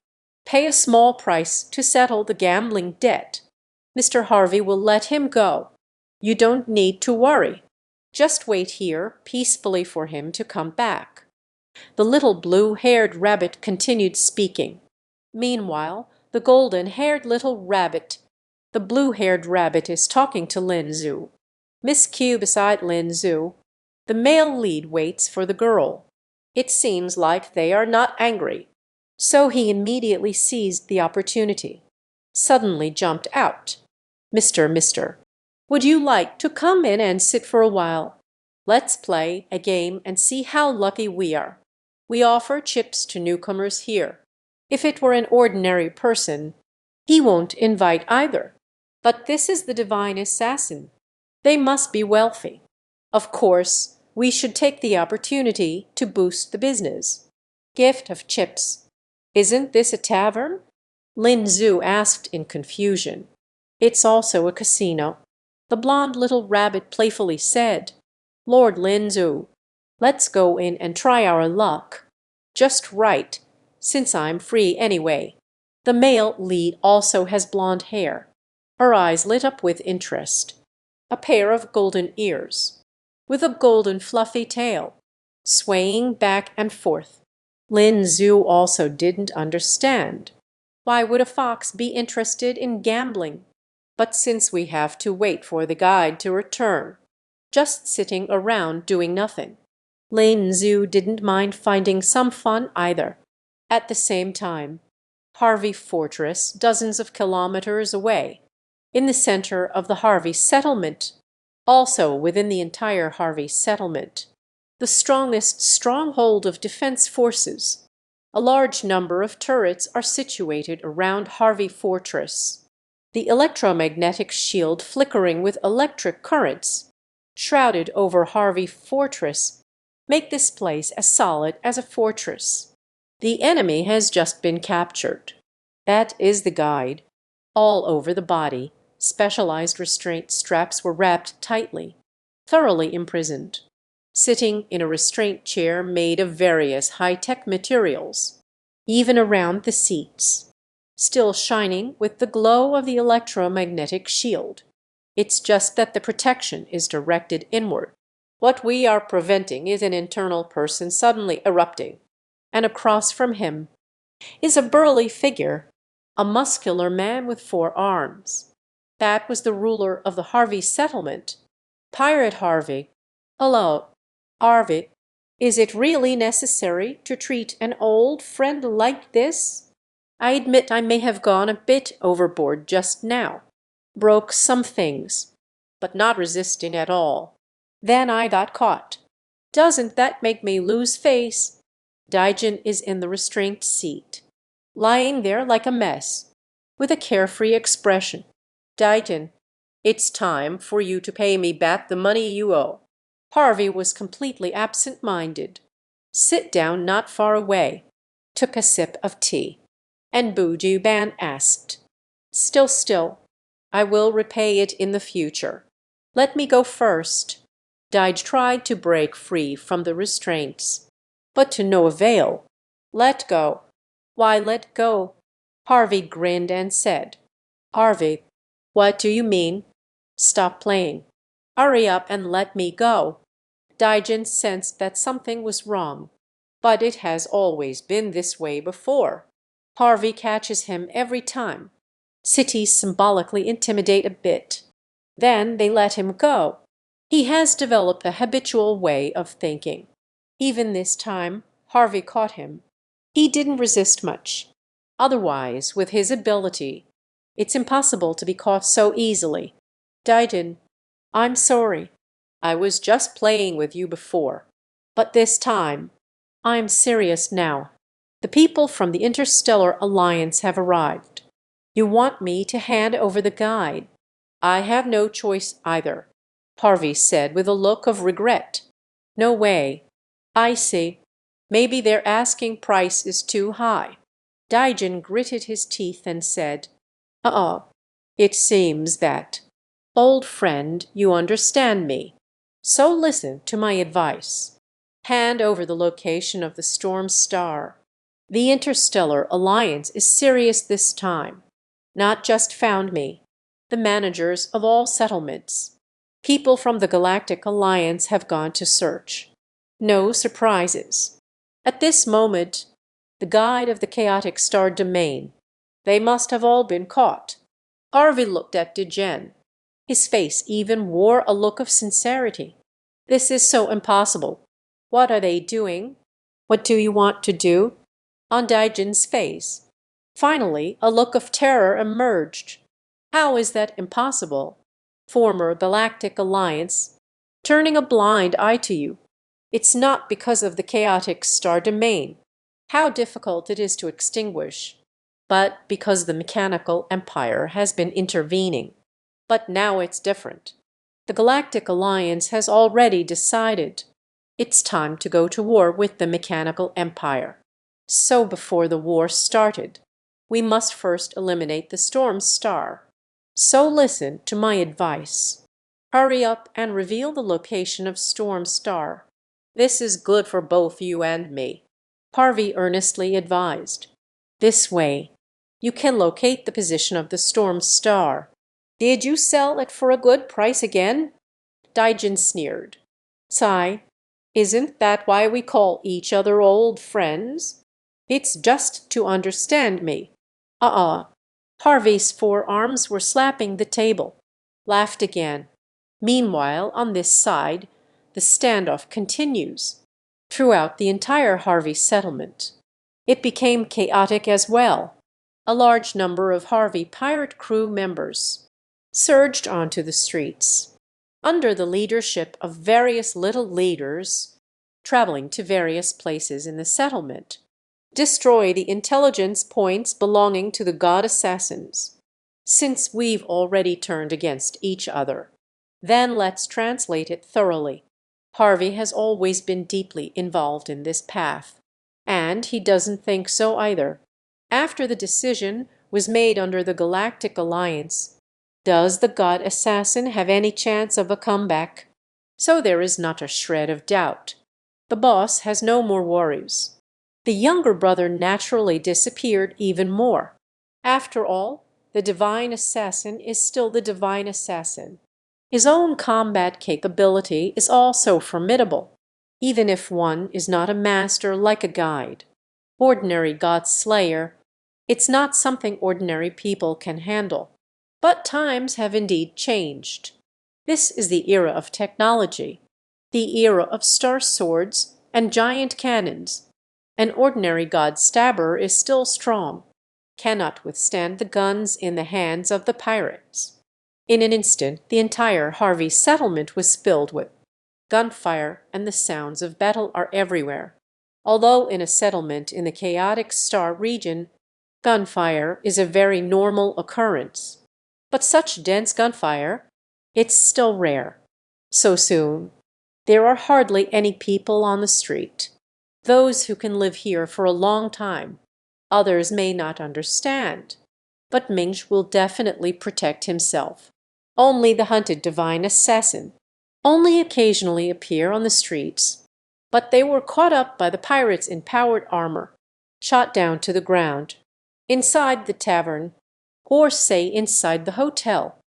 pay a small price to settle the gambling debt. Mr. Harvey will let him go. You don't need to worry. Just wait here peacefully for him to come back. The little blue-haired rabbit continued speaking. Meanwhile, the golden-haired little rabbit, the blue-haired rabbit, is talking to Lin Zhu. Miss Q beside Lin Zhu. The male lead waits for the girl. It seems like they are not angry. So he immediately seized the opportunity. Suddenly jumped out. Mister, would you like to come in and sit for a while? Let's play a game and see how lucky we are. We offer chips to newcomers here. If it were an ordinary person, he won't invite either. But this is the Divine Assassin. They must be wealthy. Of course, we should take the opportunity to boost the business. Gift of chips. Isn't this a tavern? Lin Zhu asked in confusion. It's also a casino. The blonde little rabbit playfully said. Lord Lin Zhu, let's go in and try our luck. Just right, since I'm free anyway. The male lead also has blonde hair. Her eyes lit up with interest. A pair of golden ears, with a golden fluffy tail, swaying back and forth. Lin Zhu also didn't understand. Why would a fox be interested in gambling? But since we have to wait for the guide to return, just sitting around doing nothing, Lin Zhu didn't mind finding some fun either. At the same time, Harvey Fortress, dozens of kilometers away, in the center of the Harvey settlement, also within the entire Harvey settlement, the strongest stronghold of defense forces. A large number of turrets are situated around Harvey Fortress. The electromagnetic shield flickering with electric currents, shrouded over Harvey Fortress, make this place as solid as a fortress. The enemy has just been captured. That is the guide. All over the body, specialized restraint straps were wrapped tightly, thoroughly imprisoned. Sitting in a restraint chair made of various high-tech materials, even around the seats, still shining with the glow of the electromagnetic shield. It's just that the protection is directed inward. What we are preventing is an internal person suddenly erupting, and across from him is a burly figure, a muscular man with 4 arms. That was the ruler of the Harvey settlement, Pirate Harvey. Hello, Harvey. Is it really necessary to treat an old friend like this? I admit I may have gone a bit overboard just now. Broke some things, but not resisting at all. Then I got caught. Doesn't that make me lose face? Daijin is in the restraint seat, lying there like a mess, with a carefree expression. Daijin, it's time for you to pay me back the money you owe. Harvey was completely absent-minded. Sit down not far away, took a sip of tea, and Bujuban asked, Still, I will repay it in the future. Let me go first. Daij tried to break free from the restraints, but to no avail. Let go. Why let go? Harvey grinned and said, Harvey, What do you mean? Stop playing. Hurry up and let me go. Daijin sensed that something was wrong, but it has always been this way before. Harvey catches him every time. Cities symbolically intimidate a bit. Then they let him go. He has developed a habitual way of thinking. Even this time, Harvey caught him. He didn't resist much. Otherwise, with his ability, it's impossible to be caught so easily. Daijin, I'm sorry. I was just playing with you before. But this time, I'm serious now. The people from the Interstellar Alliance have arrived. You want me to hand over the guide. I have no choice either, Harvey said with a look of regret. No way. I see. Maybe their asking price is too high. Daijin gritted his teeth and said, It seems that. Old friend, you understand me. So listen to my advice. Hand over the location of the Storm Star. The Interstellar Alliance is serious this time. Not just found me. The managers of all settlements. People from the Galactic Alliance have gone to search. No surprises. At this moment, the guide of the chaotic star domain. They must have all been caught. Harvey looked at Degen. His face even wore a look of sincerity. This is so impossible. What are they doing? What do you want to do? On Daijin's face. Finally, a look of terror emerged. How is that impossible? Former Galactic Alliance, turning a blind eye to you. It's not because of the chaotic star domain, how difficult it is to extinguish, but because the mechanical empire has been intervening. But now it's different. The Galactic Alliance has already decided. It's time to go to war with the mechanical empire. So before the war started, we must first eliminate the Storm Star. So listen to my advice. Hurry up and reveal the location of Storm Star. This is good for both you and me, Harvey earnestly advised. This way, you can locate the position of the Storm Star. Did you sell it for a good price again? Daijin sneered. Sigh, isn't that why we call each other old friends? It's just to understand me. Harvey's forearms were slapping the table. Laughed again. Meanwhile, on this side, the standoff continues. Throughout the entire Harvey settlement. It became chaotic as well. A large number of Harvey pirate crew members surged onto the streets, under the leadership of various little leaders, traveling to various places in the settlement. Destroy the intelligence points belonging to the god assassins. Since we've already turned against each other, then let's translate it thoroughly. Harvey has always been deeply involved in this path, and he doesn't think so either. After the decision was made under the Galactic Alliance, does the god assassin have any chance of a comeback? So there is not a shred of doubt. The boss has no more worries. The younger brother naturally disappeared even more. After all, the divine assassin is still the divine assassin. His own combat capability is also formidable, even if one is not a master like a guide. Ordinary god slayer, it's not something ordinary people can handle. But times have indeed changed. This is the era of technology, the era of star swords and giant cannons. An ordinary god stabber is still strong, cannot withstand the guns in the hands of the pirates. In an instant, the entire Harvey settlement was filled with gunfire, and the sounds of battle are everywhere. Although in a settlement in the chaotic star region, gunfire is a very normal occurrence. But such dense gunfire, it's still rare. So soon, there are hardly any people on the street. Those who can live here for a long time. Others may not understand. But Mingsh will definitely protect himself. Only the hunted divine assassin only occasionally appear on the streets. But they were caught up by the pirates in powered armor, shot down to the ground, inside the tavern, or say inside the hotel.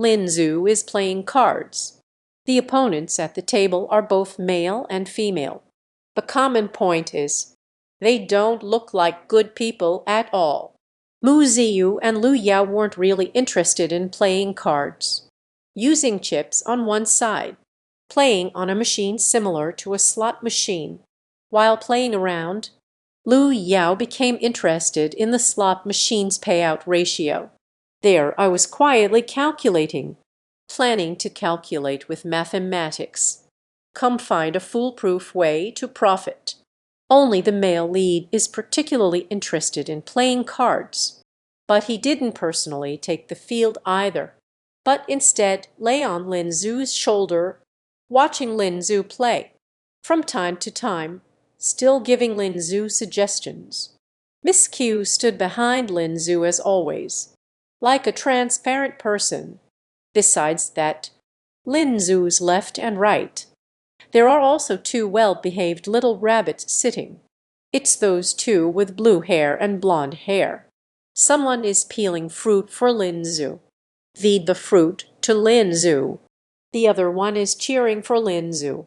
Lin Zhu is playing cards. The opponents at the table are both male and female. The common point is, they don't look like good people at all. Mu Ziyu and Lu Yao weren't really interested in playing cards. Using chips on one side, playing on a machine similar to a slot machine. While playing around, Lu Yao became interested in the slot machine's payout ratio. There I was quietly calculating, planning to calculate with mathematics. Come find a foolproof way to profit. Only the male lead is particularly interested in playing cards, but he didn't personally take the field either, but instead lay on Lin Zhu's shoulder, watching Lin Zhu play. From time to time, still giving Lin Zhu suggestions. Miss Q stood behind Lin Zhu as always, like a transparent person. Besides that, Lin Zhu's left and right. There are also two well-behaved little rabbits sitting. It's those two with blue hair and blonde hair. Someone is peeling fruit for Lin Zhu. Feed the fruit to Lin Zhu. The other one is cheering for Lin Zhu.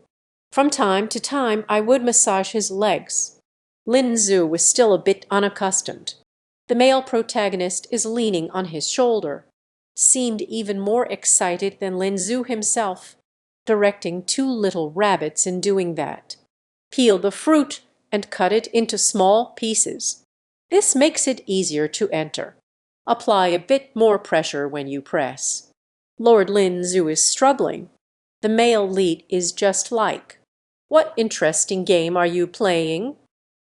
From time to time I would massage his legs. Lin Zhu was still a bit unaccustomed. The male protagonist is leaning on his shoulder. Seemed even more excited than Lin Zhu himself, directing two little rabbits in doing that. Peel the fruit and cut it into small pieces. This makes it easier to enter. Apply a bit more pressure when you press. Lord Lin Zhu is struggling. The male lead is just like, "What interesting game are you playing?"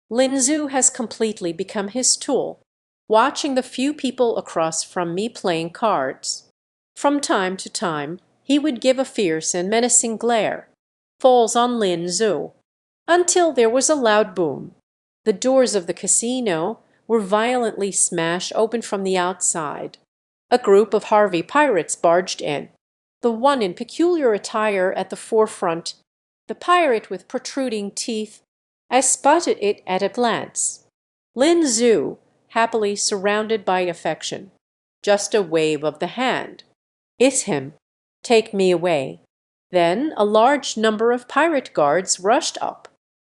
Lin Zhu has completely become his tool, watching the few people across from me playing cards. From time to time, he would give a fierce and menacing glare, falls on Lin Zhu, until there was a loud boom. The doors of the casino were violently smashed open from the outside. A group of Harvey pirates barged in. The one in peculiar attire at the forefront, the pirate with protruding teeth, I spotted it at a glance. Lin Zhu, happily surrounded by affection. Just a wave of the hand. "It's him. Take me away." Then a large number of pirate guards rushed up,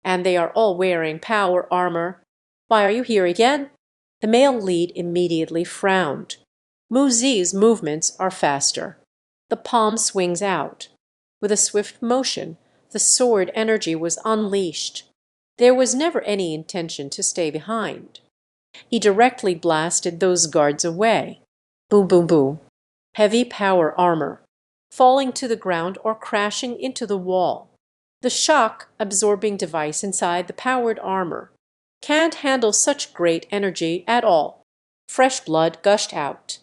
and they are all wearing power armor. "Why are you here again?" The male lead immediately frowned. Mu Zi's movements are faster. The palm swings out. With a swift motion, the sword energy was unleashed. There was never any intention to stay behind. He directly blasted those guards away. Boom, boom, boom. Heavy power armor, falling to the ground or crashing into the wall. The shock-absorbing device inside the powered armor can't handle such great energy at all. Fresh blood gushed out.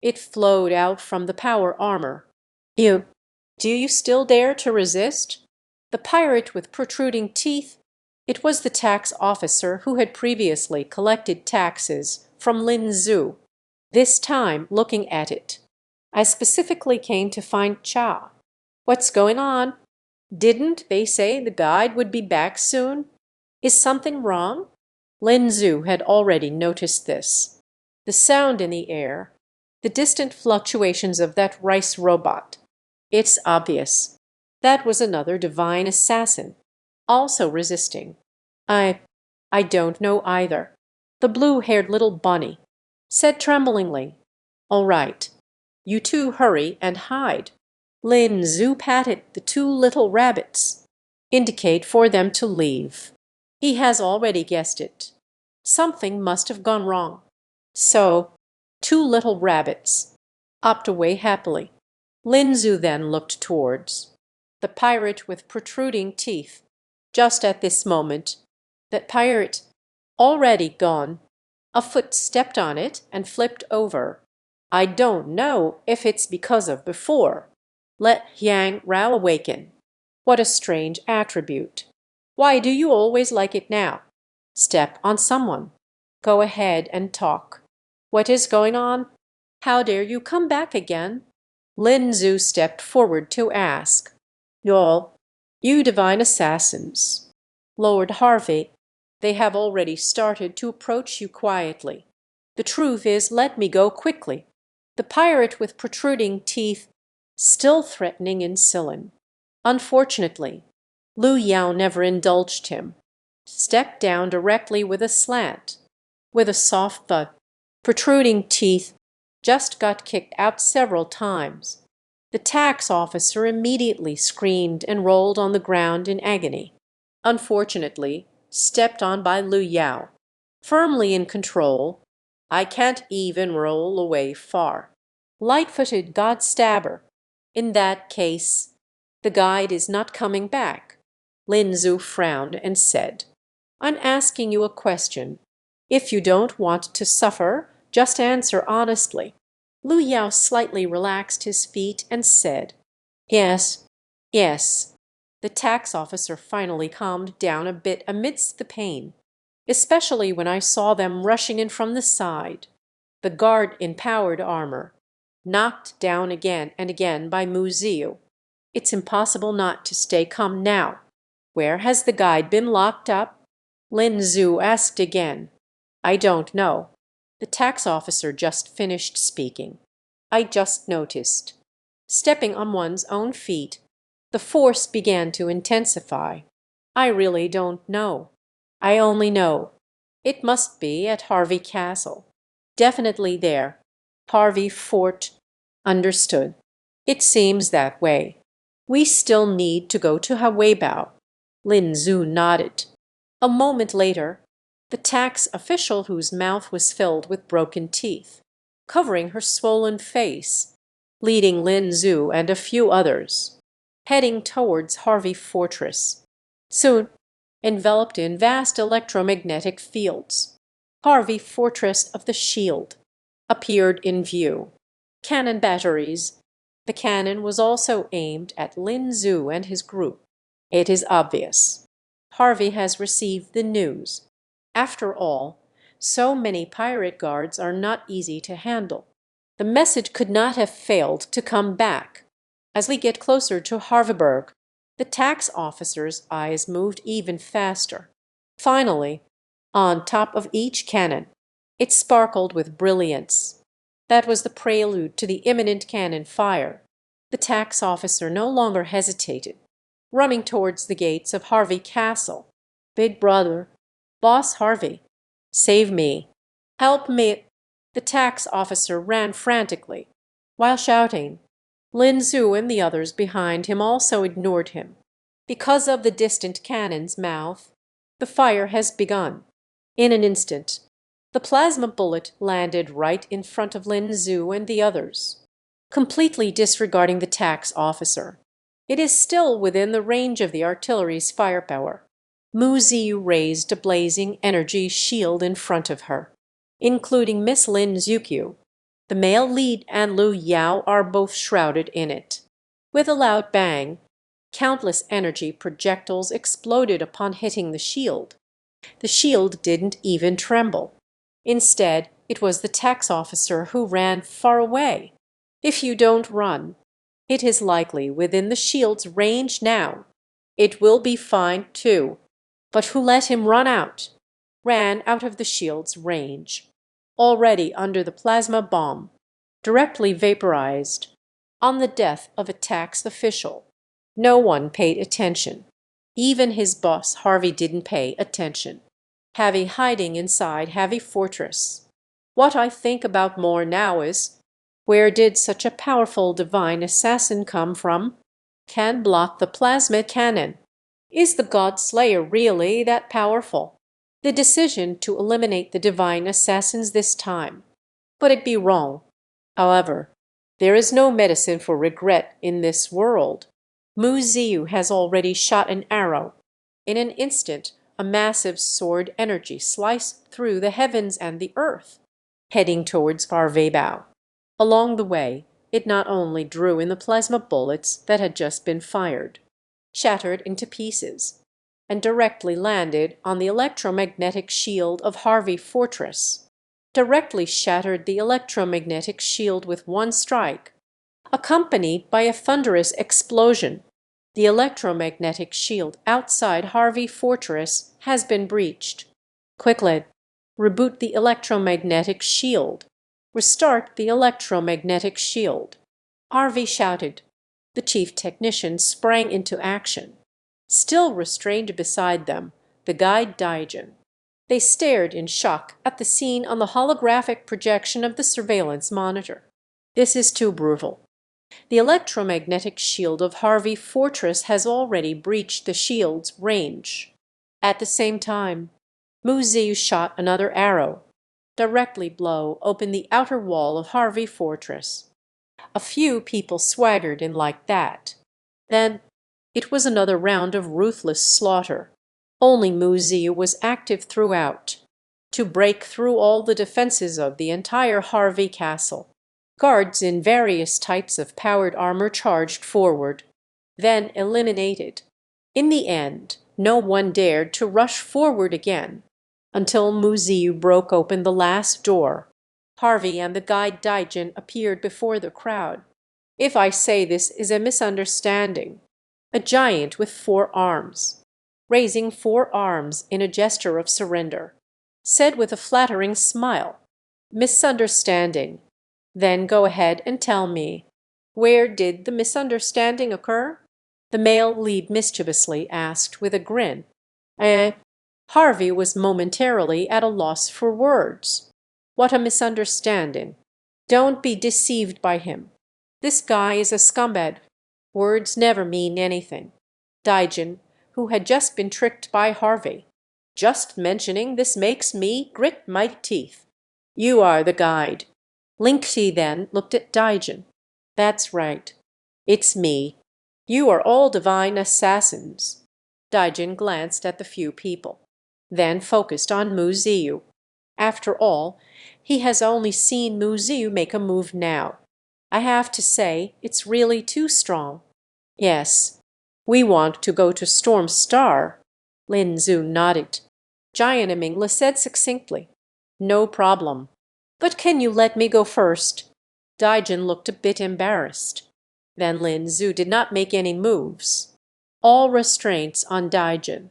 It flowed out from the power armor. "Do you still dare to resist?" The pirate with protruding teeth, it was the tax officer who had previously collected taxes from Lin Zhu, this time looking at it. "I specifically came to find Cha. What's going on? Didn't they say the guide would be back soon? Is something wrong?" Lin Zhu had already noticed this. The sound in the air, the distant fluctuations of that rice robot. It's obvious. That was another divine assassin, also resisting. I don't know either." The blue-haired little bunny said tremblingly, "All right. You two hurry and hide." Lin Zhu patted the two little rabbits. Indicate for them to leave. He has already guessed it. Something must have gone wrong. So, two little rabbits hopped away happily. Lin Zhu then looked towards the pirate with protruding teeth. Just at this moment, that pirate, already gone, a foot stepped on it and flipped over. I don't know if it's because of before. Let Yang Rao awaken. What a strange attribute. Why do you always like it now? Step on someone. Go ahead and talk. What is going on? How dare you come back again? Lin Zhu stepped forward to ask. "Y'all, you divine assassins. Lord Harvey, they have already started to approach you quietly. The truth is, let me go quickly." The pirate with protruding teeth still threatening and sullen. Unfortunately, Lu Yao never indulged him. Stepped down directly with a slant, with a soft thud. Protruding teeth, just got kicked out several times. The tax officer immediately screamed and rolled on the ground in agony. Unfortunately, stepped on by Lu Yao. Firmly in control, I can't even roll away far. Light-footed God-stabber. In that case, the guide is not coming back. Lin Zhu frowned and said, I'm asking you a question. If you don't want to suffer, just answer honestly. Lu Yao slightly relaxed his feet and said, Yes, yes. The tax officer finally calmed down a bit amidst the pain, especially when I saw them rushing in from the side. The guard in powdered armor, knocked down again and again by Mu Ziu. It's impossible not to stay calm now. Where has the guide been locked up? Lin Zhu asked again. I don't know. The tax officer just finished speaking. I just noticed. Stepping on one's own feet, the force began to intensify. I really don't know. I only know. It must be at Harvey Castle. Definitely there. Harvey Fort. Understood. It seems that way. We still need to go to Hawabao. Lin Zhu nodded. A moment later, the tax official whose mouth was filled with broken teeth, covering her swollen face, leading Lin Zhu and a few others, heading towards Harvey Fortress. Soon, enveloped in vast electromagnetic fields, Harvey Fortress of the Shield appeared in view. Cannon batteries. The cannon was also aimed at Lin Zhu and his group. It is obvious. Harvey has received the news. After all, so many pirate guards are not easy to handle. The message could not have failed to come back. As we get closer to Harveyburg, the tax officer's eyes moved even faster. Finally, on top of each cannon, it sparkled with brilliance. That was the prelude to the imminent cannon fire. The tax officer no longer hesitated, running towards the gates of Harvey Castle. Big brother, Boss Harvey, save me, help me. The tax officer ran frantically, while shouting. Lin Zhu and the others behind him also ignored him. Because of the distant cannon's mouth, the fire has begun. In an instant, the plasma bullet landed right in front of Lin Zhu and the others, completely disregarding the tax officer. It is still within the range of the artillery's firepower. Mu Ziyu raised a blazing energy shield in front of her, including Miss Lin Zukyu. The male lead and Lu Yao are both shrouded in it. With a loud bang, countless energy projectiles exploded upon hitting the shield. The shield didn't even tremble. Instead, it was the tax officer who ran far away. If you don't run, it is likely within the shield's range now. It will be fine too. But who let him run out? Ran out of the shield's range. Already under the plasma bomb. Directly vaporized. On the death of a tax official. No one paid attention. Even his boss, Harvey, didn't pay attention. Harvey hiding inside Harvey Fortress. What I think about more now is, where did such a powerful divine assassin come from? Can block the plasma cannon. Is the God Slayer really that powerful? The decision to eliminate the divine assassins this time. But it be wrong. However, there is no medicine for regret in this world. Mu Ziyu has already shot an arrow. In an instant, a massive sword energy sliced through the heavens and the earth, heading towards Farvebao. Along the way, it not only drew in the plasma bullets that had just been fired, shattered into pieces, and directly landed on the electromagnetic shield of Harvey Fortress, directly shattered the electromagnetic shield with one strike, accompanied by a thunderous explosion. The electromagnetic shield outside Harvey Fortress has been breached. Quickly, reboot the electromagnetic shield. Restart the electromagnetic shield. Harvey shouted. The chief technician sprang into action. Still restrained beside them, the guide Daigen. They stared in shock at the scene on the holographic projection of the surveillance monitor. This is too brutal. The electromagnetic shield of Harvey Fortress has already breached the shield's range. At the same time, Muziu shot another arrow, directly below opened the outer wall of Harvey Fortress. A few people swaggered in like that. Then it was another round of ruthless slaughter. Only Muziu was active throughout, to break through all the defenses of the entire Harvey castle. Guards in various types of powered armor charged forward, then eliminated. In the end, no one dared to rush forward again, until Muziu broke open the last door. Harvey and the guide Daigen appeared before the crowd. If I say this is a misunderstanding, a giant with 4 arms, raising 4 arms in a gesture of surrender, said with a flattering smile, "Misunderstanding. Then go ahead and tell me, where did the misunderstanding occur?" The male lead mischievously asked with a grin. Harvey was momentarily at a loss for words. What a misunderstanding. Don't be deceived by him. This guy is a scumbag. Words never mean anything. Daigen, who had just been tricked by Harvey. Just mentioning this makes me grit my teeth. You are the guide. Lingxi then looked at Daigen. That's right. It's me. You are all divine assassins. Daigen glanced at the few people, then focused on Muziu. After all, he has only seen Muziu make a move now. I have to say, it's really too strong. Yes, we want to go to Storm Star. Lin Zhu nodded. Giant Mingla said succinctly, "No problem. But can you let me go first?" Daigen looked a bit embarrassed. Then Lin Zhu did not make any moves. All restraints on Daigen,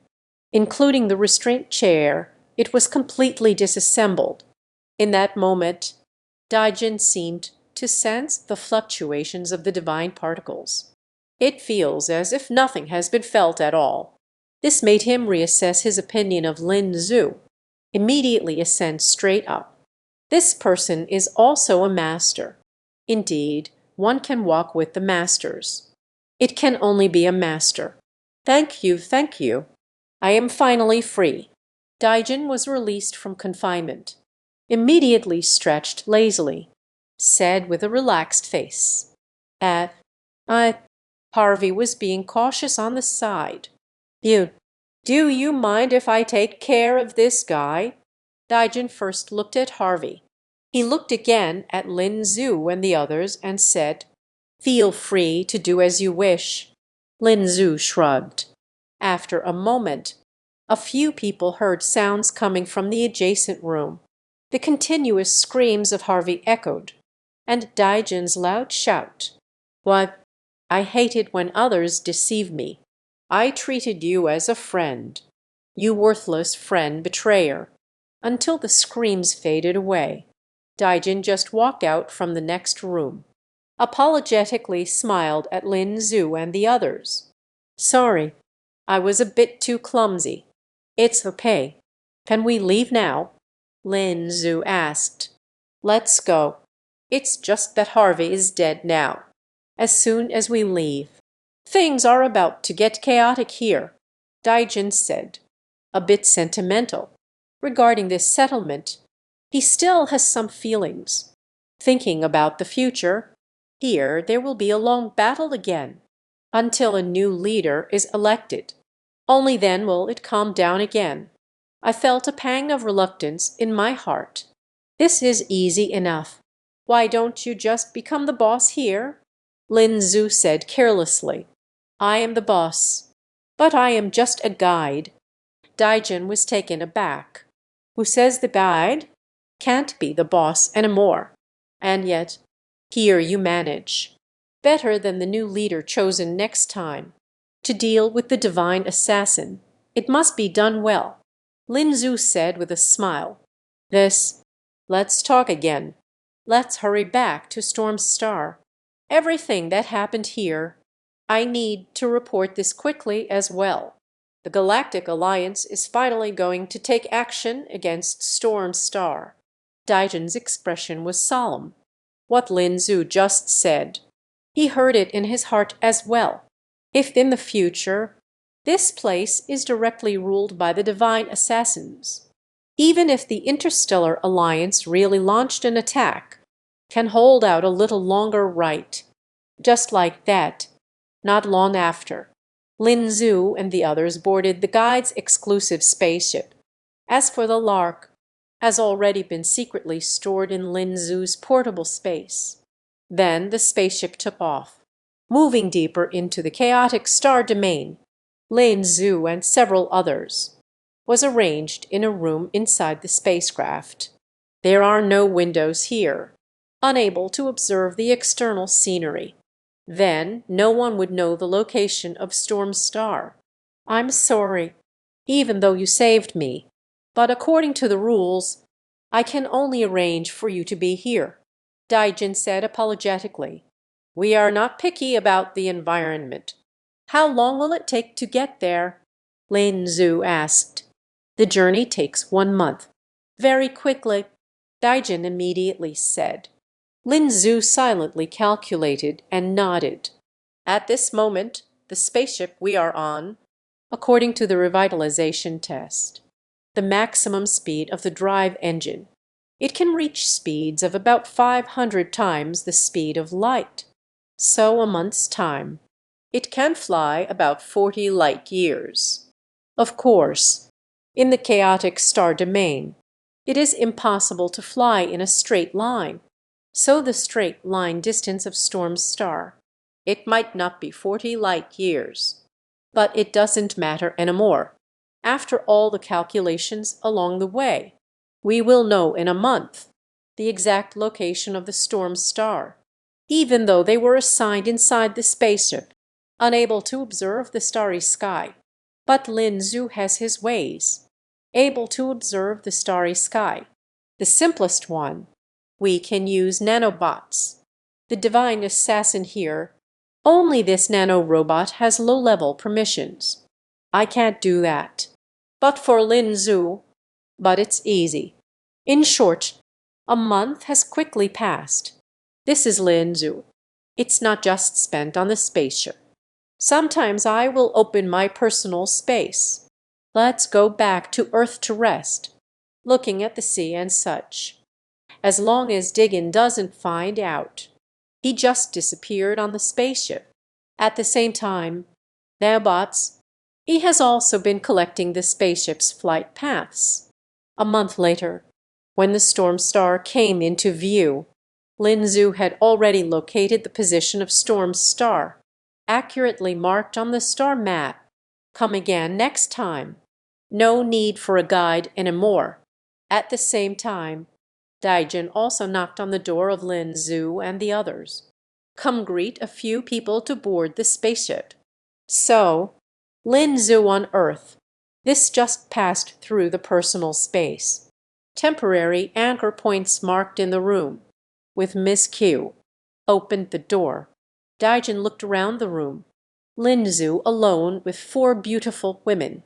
including the restraint chair, it was completely disassembled. In that moment, Daigen seemed to sense the fluctuations of the divine particles. It feels as if nothing has been felt at all. This made him reassess his opinion of Lin Zhu, immediately ascend straight up. This person is also a master. Indeed, one can walk with the masters. It can only be a master. Thank you, thank you. I am finally free. Daigen was released from confinement. Immediately stretched lazily. Said with a relaxed face, Harvey was being cautious on the side. Do you mind if I take care of this guy?" Daigen first looked at Harvey. He looked again at Lin Zhu and the others and said, "Feel free to do as you wish." Lin Zhu shrugged. After a moment, a few people heard sounds coming from the adjacent room. The continuous screams of Harvey echoed, and Daigen's loud shout, "What? I hate it when others deceive me. I treated you as a friend. You worthless friend betrayer." Until the screams faded away. Daigen just walked out from the next room. Apologetically smiled at Lin Zhu and the others. "Sorry, I was a bit too clumsy. It's okay. Can we leave now?" Lin Zhu asked. "Let's go. It's just that Harvey is dead now. As soon as we leave. Things are about to get chaotic here," Daigen said, a bit sentimental. Regarding this settlement, he still has some feelings. Thinking about the future, here there will be a long battle again, until a new leader is elected. Only then will it calm down again. I felt a pang of reluctance in my heart. This is easy enough. Why don't you just become the boss here? Lin Zhu said carelessly. I am the boss, but I am just a guide. Daigen was taken aback. Who says the guide can't be the boss anymore? And yet, here you manage. Better than the new leader chosen next time. To deal with the divine assassin, it must be done well. Lin Zhu said with a smile. Let's talk again. Let's hurry back to Storm Star. Everything that happened here, I need to report this quickly as well. The Galactic Alliance is finally going to take action against Storm Star." Daigen's expression was solemn. What Lin Zhu just said, he heard it in his heart as well. If in the future this place is directly ruled by the divine assassins, even if the Interstellar Alliance really launched an attack, can hold out a little longer, right? Just like that, not long after, Lin Zhu and the others boarded the guide's exclusive spaceship. As for the Lark, has already been secretly stored in Lin Zhu's portable space. Then the spaceship took off, moving deeper into the chaotic star domain. Lin Zhu and several others was arranged in a room inside the spacecraft. There are no windows here, unable to observe the external scenery. Then no one would know the location of Storm Star. "I'm sorry, even though you saved me, but according to the rules, I can only arrange for you to be here," Daijin said apologetically. "We are not picky about the environment." "How long will it take to get there?" Lin Zhu asked. "The journey takes 1 month." "Very quickly," Daijin immediately said. Lin Zhu silently calculated and nodded. "At this moment, the spaceship we are on, according to the revitalization test, the maximum speed of the drive engine, it can reach speeds of about 500 times the speed of light. So a month's time, it can fly about 40 light years. Of course, in the chaotic star domain, it is impossible to fly in a straight line. So the straight line distance of Storm Star, it might not be 40 light years. But it doesn't matter anymore. After all the calculations along the way, we will know in a month the exact location of the Storm Star, even though they were assigned inside the spaceship, unable to observe the starry sky. But Lin Zhu has his ways, able to observe the starry sky. The simplest one, we can use nanobots. The divine assassin here, only this nanorobot has low-level permissions. I can't do that. But for Lin Zhu, but it's easy. In short, a month has quickly passed. This is Lin Zhu. It's not just spent on the spaceship. Sometimes I will open my personal space. Let's go back to Earth to rest, looking at the sea and such. As long as Diggin doesn't find out. He just disappeared on the spaceship. At the same time, Nabots, he has also been collecting the spaceship's flight paths. A month later, when the Storm Star came into view, Lin Zhu had already located the position of Storm Star, accurately marked on the star map. Come again next time. No need for a guide anymore. At the same time, Daijin also knocked on the door of Lin Zhu and the others. "Come greet a few people to board the spaceship." So, Lin Zhu on Earth. This just passed through the personal space. Temporary anchor points marked in the room. With Miss Q. Opened the door. Daijin looked around the room. Lin Zhu alone with 4 beautiful women.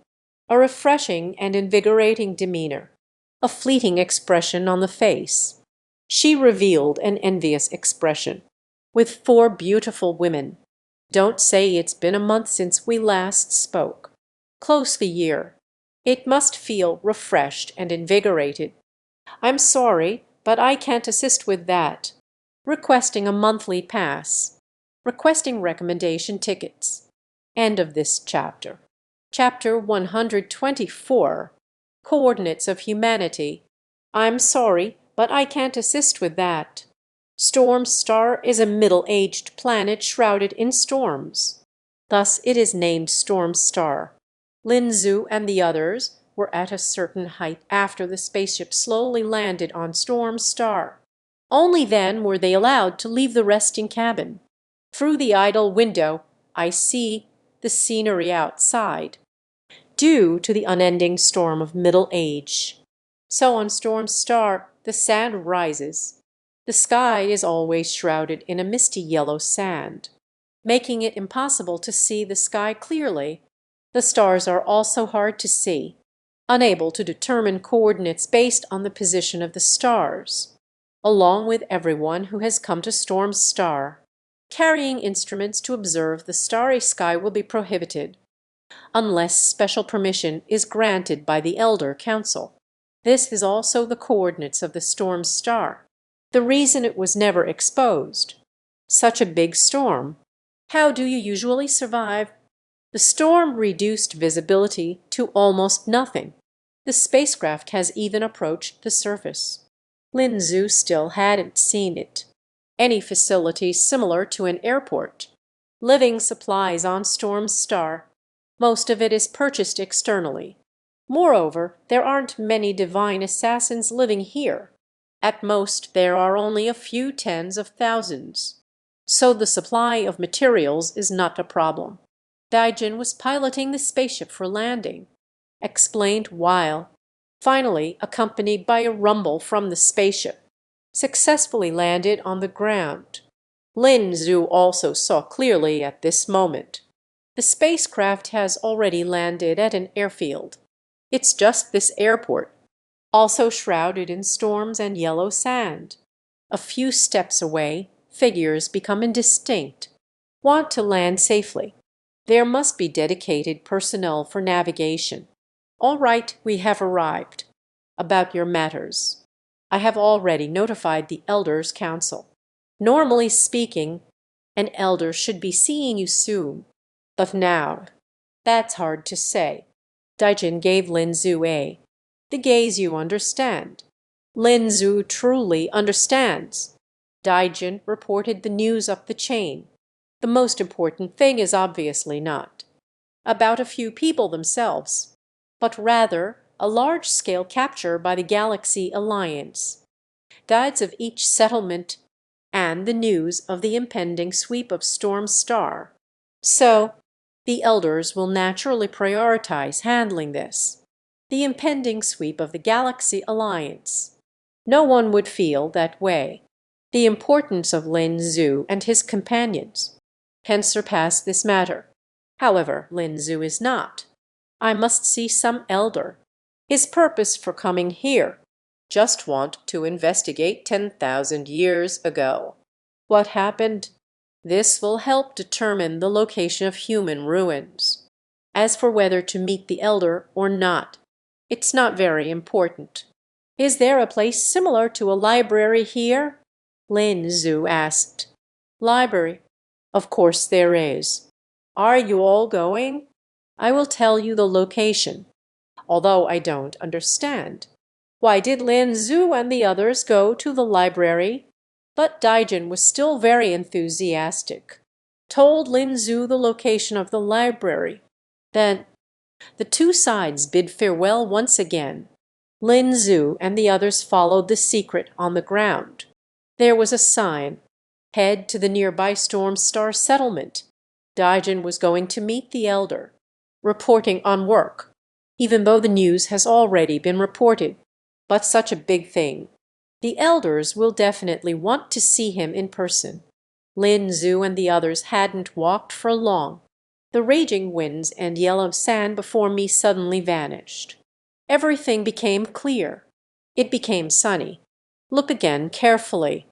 A refreshing and invigorating demeanor. A fleeting expression on the face. She revealed an envious expression. With 4 beautiful women. Don't say it's been a month since we last spoke. Close the year. It must feel refreshed and invigorated. "I'm sorry, but I can't assist with that." Requesting a monthly pass. Requesting recommendation tickets. End of this chapter. Chapter 124. Coordinates of Humanity. "I'm sorry, but I can't assist with that." Storm Star is a middle-aged planet shrouded in storms. Thus it is named Storm Star. Lin Zhu and the others were at a certain height after the spaceship slowly landed on Storm Star. Only then were they allowed to leave the resting cabin. Through the idle window I see the scenery outside, due to the unending storm of middle age. So on Storm Star the sand rises. The sky is always shrouded in a misty yellow sand, making it impossible to see the sky clearly. The stars are also hard to see, unable to determine coordinates based on the position of the stars. Along with everyone who has come to Storm's Star, carrying instruments to observe the starry sky will be prohibited, unless special permission is granted by the Elder Council. This is also the coordinates of the Storm's Star, the reason it was never exposed. Such a big storm. How do you usually survive? The storm reduced visibility to almost nothing. The spacecraft has even approached the surface. Lin Zhu still hadn't seen it. Any facility similar to an airport. Living supplies on Storm's Star. Most of it is purchased externally. Moreover, there aren't many divine assassins living here. At most, there are only a few tens of thousands. So the supply of materials is not a problem. Daijin was piloting the spaceship for landing, explained while, finally accompanied by a rumble from the spaceship, successfully landed on the ground. Lin Zhu also saw clearly at this moment. The spacecraft has already landed at an airfield. It's just this airport, also shrouded in storms and yellow sand. A few steps away, figures become indistinct. Want to land safely. There must be dedicated personnel for navigation. All right, we have arrived. About your matters. I have already notified the Elders' Council. Normally speaking, an elder should be seeing you soon. But now, that's hard to say. Daijin gave Lin Zhu the gaze you understand. Lin Zhu truly understands. Daijin reported the news up the chain. The most important thing is obviously not about a few people themselves, but rather a large-scale capture by the Galaxy Alliance. Guides of each settlement and the news of the impending sweep of Storm Star. So, the elders will naturally prioritize handling this. The impending sweep of the Galaxy Alliance. No one would feel that way. The importance of Lin Zhu and his companions can surpass this matter. However, Lin Zhu is not. I must see some elder. His purpose for coming here. Just want to investigate 10,000 years ago. What happened? This will help determine the location of human ruins. As for whether to meet the elder or not, it's not very important. Is there a place similar to a library here? Lin Zhu asked. Library? Of course there is. Are you all going? I will tell you the location, although I don't understand. Why did Lin Zhu and the others go to the library? But Daijin was still very enthusiastic. Told Lin Zhu the location of the library. Then the two sides bid farewell once again. Lin Zhu and the others followed the secret on the ground. There was a sign. Head to the nearby Storm Star settlement. Daijin was going to meet the elder. Reporting on work, even though the news has already been reported. But such a big thing. The elders will definitely want to see him in person. Lin Zhu and the others hadn't walked for long. The raging winds and yellow sand before me suddenly vanished. Everything became clear. It became sunny. Look again carefully.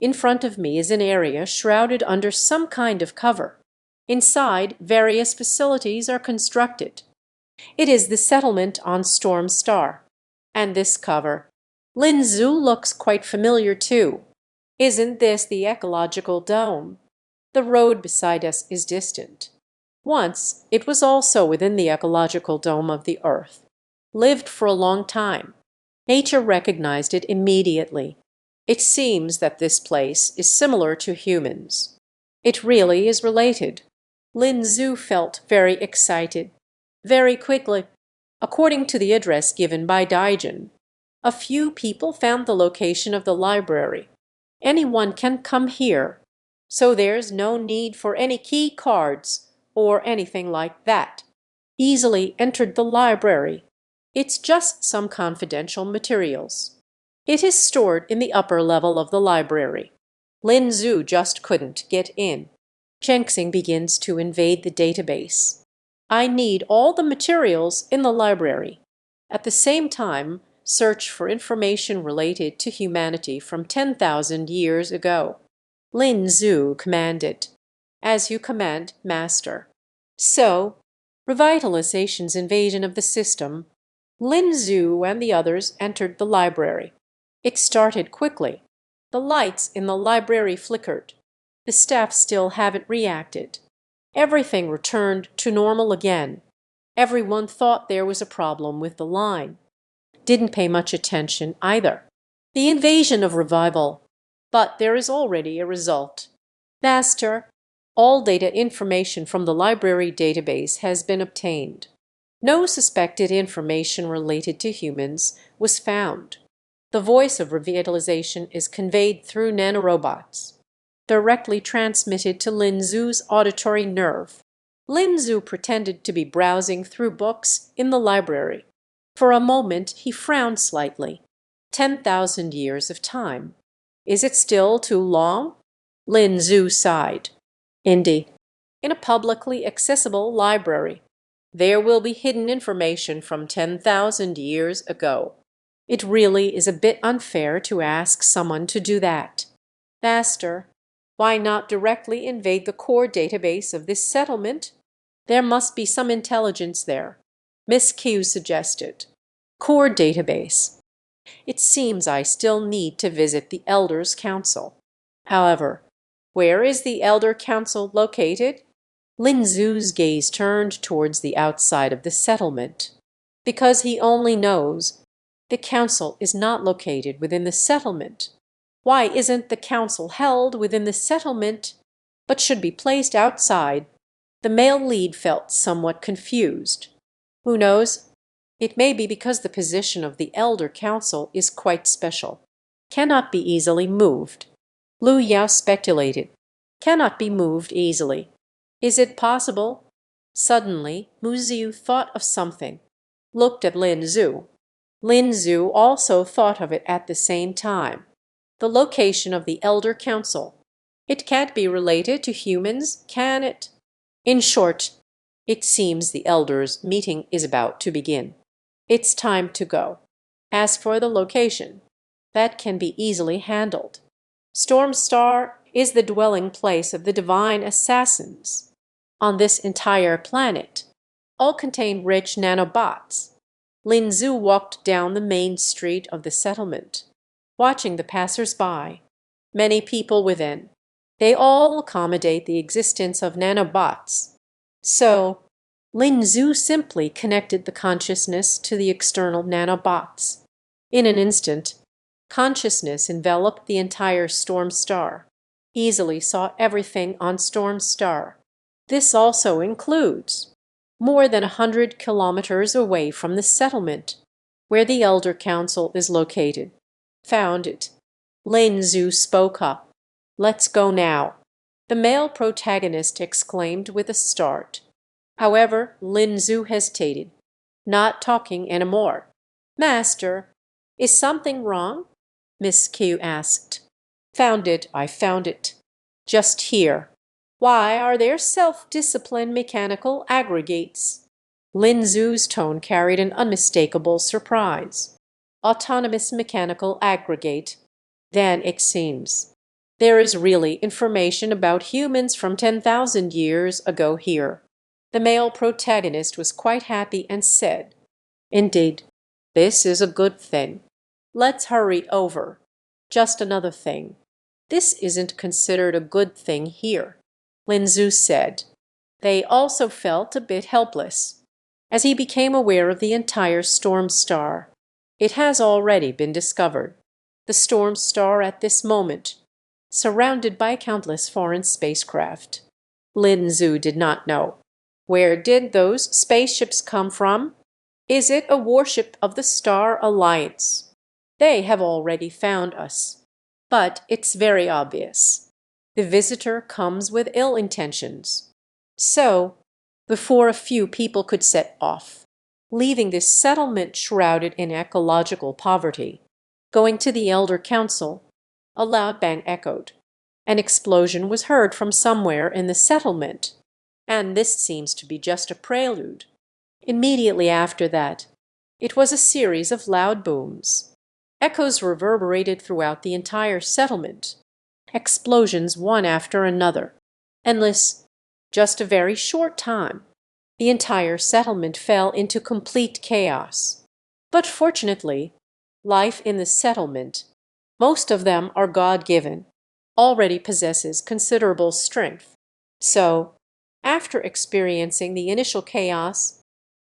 In front of me is an area shrouded under some kind of cover. Inside, various facilities are constructed. It is the settlement on Storm Star. And this cover. Lin Zhu looks quite familiar too. Isn't this the ecological dome? The road beside us is distant. Once, it was also within the ecological dome of the Earth. Lived for a long time. Nature recognized it immediately. It seems that this place is similar to humans. It really is related. Lin Zhu felt very excited. Very quickly, according to the address given by Daijin, a few people found the location of the library. Anyone can come here, so there's no need for any key cards or anything like that. Easily entered the library. It's just some confidential materials. It is stored in the upper level of the library. Lin Zhu just couldn't get in. Chengxing begins to invade the database. I need all the materials in the library. At the same time, search for information related to humanity from 10,000 years ago. Lin Zhu commanded. As you command, Master. So, Revitalization's invasion of the system, Lin Zhu and the others entered the library. It started quickly. The lights in the library flickered. The staff still haven't reacted. Everything returned to normal again. Everyone thought there was a problem with the line. Didn't pay much attention either. The invasion of revival. But there is already a result. Master, all data information from the library database has been obtained. No suspected information related to humans was found. The voice of revitalization is conveyed through nanorobots, directly transmitted to Lin Zhu's auditory nerve. Lin Zhu pretended to be browsing through books in the library. For a moment he frowned slightly. 10,000 years of time. Is it still too long? Lin Zhu sighed. Indeed. In a publicly accessible library, there will be hidden information from 10,000 years ago. It really is a bit unfair to ask someone to do that. Master, why not directly invade the core database of this settlement? There must be some intelligence there. Miss Q suggested. Core database. It seems I still need to visit the Elders' Council. However, where is the Elder Council located? Lin Zhu's gaze turned towards the outside of the settlement. Because he only knows the council is not located within the settlement. Why isn't the council held within the settlement, but should be placed outside? The male lead felt somewhat confused. Who knows? It may be because the position of the Elder Council is quite special. Cannot be easily moved. Lu Yao speculated. Cannot be moved easily. Is it possible? Suddenly, Mu Ziu thought of something. Looked at Lin Zhu. Lin Zhu also thought of it at the same time. The location of the Elder Council. It can't be related to humans, can it? In short, it seems the elders' meeting is about to begin. It's time to go. As for the location, that can be easily handled. Storm Star is the dwelling place of the divine assassins. On this entire planet, all contain rich nanobots. Lin Zhu walked down the main street of the settlement, watching the passers-by. Many people within. They all accommodate the existence of nanobots. So, Lin Zhu simply connected the consciousness to the external nanobots. In an instant, consciousness enveloped the entire Storm Star, easily saw everything on Storm Star. This also includes more than 100 kilometers away from the settlement, where the Elder Council is located. Found it. Lin Zhu spoke up. Let's go now. The male protagonist exclaimed with a start. However, Lin Zhu hesitated, not talking anymore. Master, is something wrong? Miss Q asked. Found it, I found it. Just here. Why are there self-discipline mechanical aggregates? Lin Zhu's tone carried an unmistakable surprise. Autonomous mechanical aggregate. Then it seems there is really information about humans from 10,000 years ago here. The male protagonist was quite happy and said, Indeed, this is a good thing. Let's hurry over. Just another thing. This isn't considered a good thing here. Lin Zhu said. They also felt a bit helpless, as he became aware of the entire Storm Star. It has already been discovered. The Storm Star at this moment, surrounded by countless foreign spacecraft. Lin Zhu did not know. Where did those spaceships come from? Is it a warship of the Star Alliance? They have already found us. But it's very obvious. The visitor comes with ill intentions. So, before a few people could set off, leaving this settlement shrouded in ecological poverty, Going to the elder council, a loud bang echoed. An explosion was heard from somewhere in the settlement, and this seems to be just a prelude. Immediately after that, it was a series of loud booms. Echoes reverberated throughout the entire settlement, explosions one after another, endless. Just a very short time, the entire settlement fell into complete chaos. But fortunately, life in the settlement, most of them are God-given, already possesses considerable strength. So, after experiencing the initial chaos,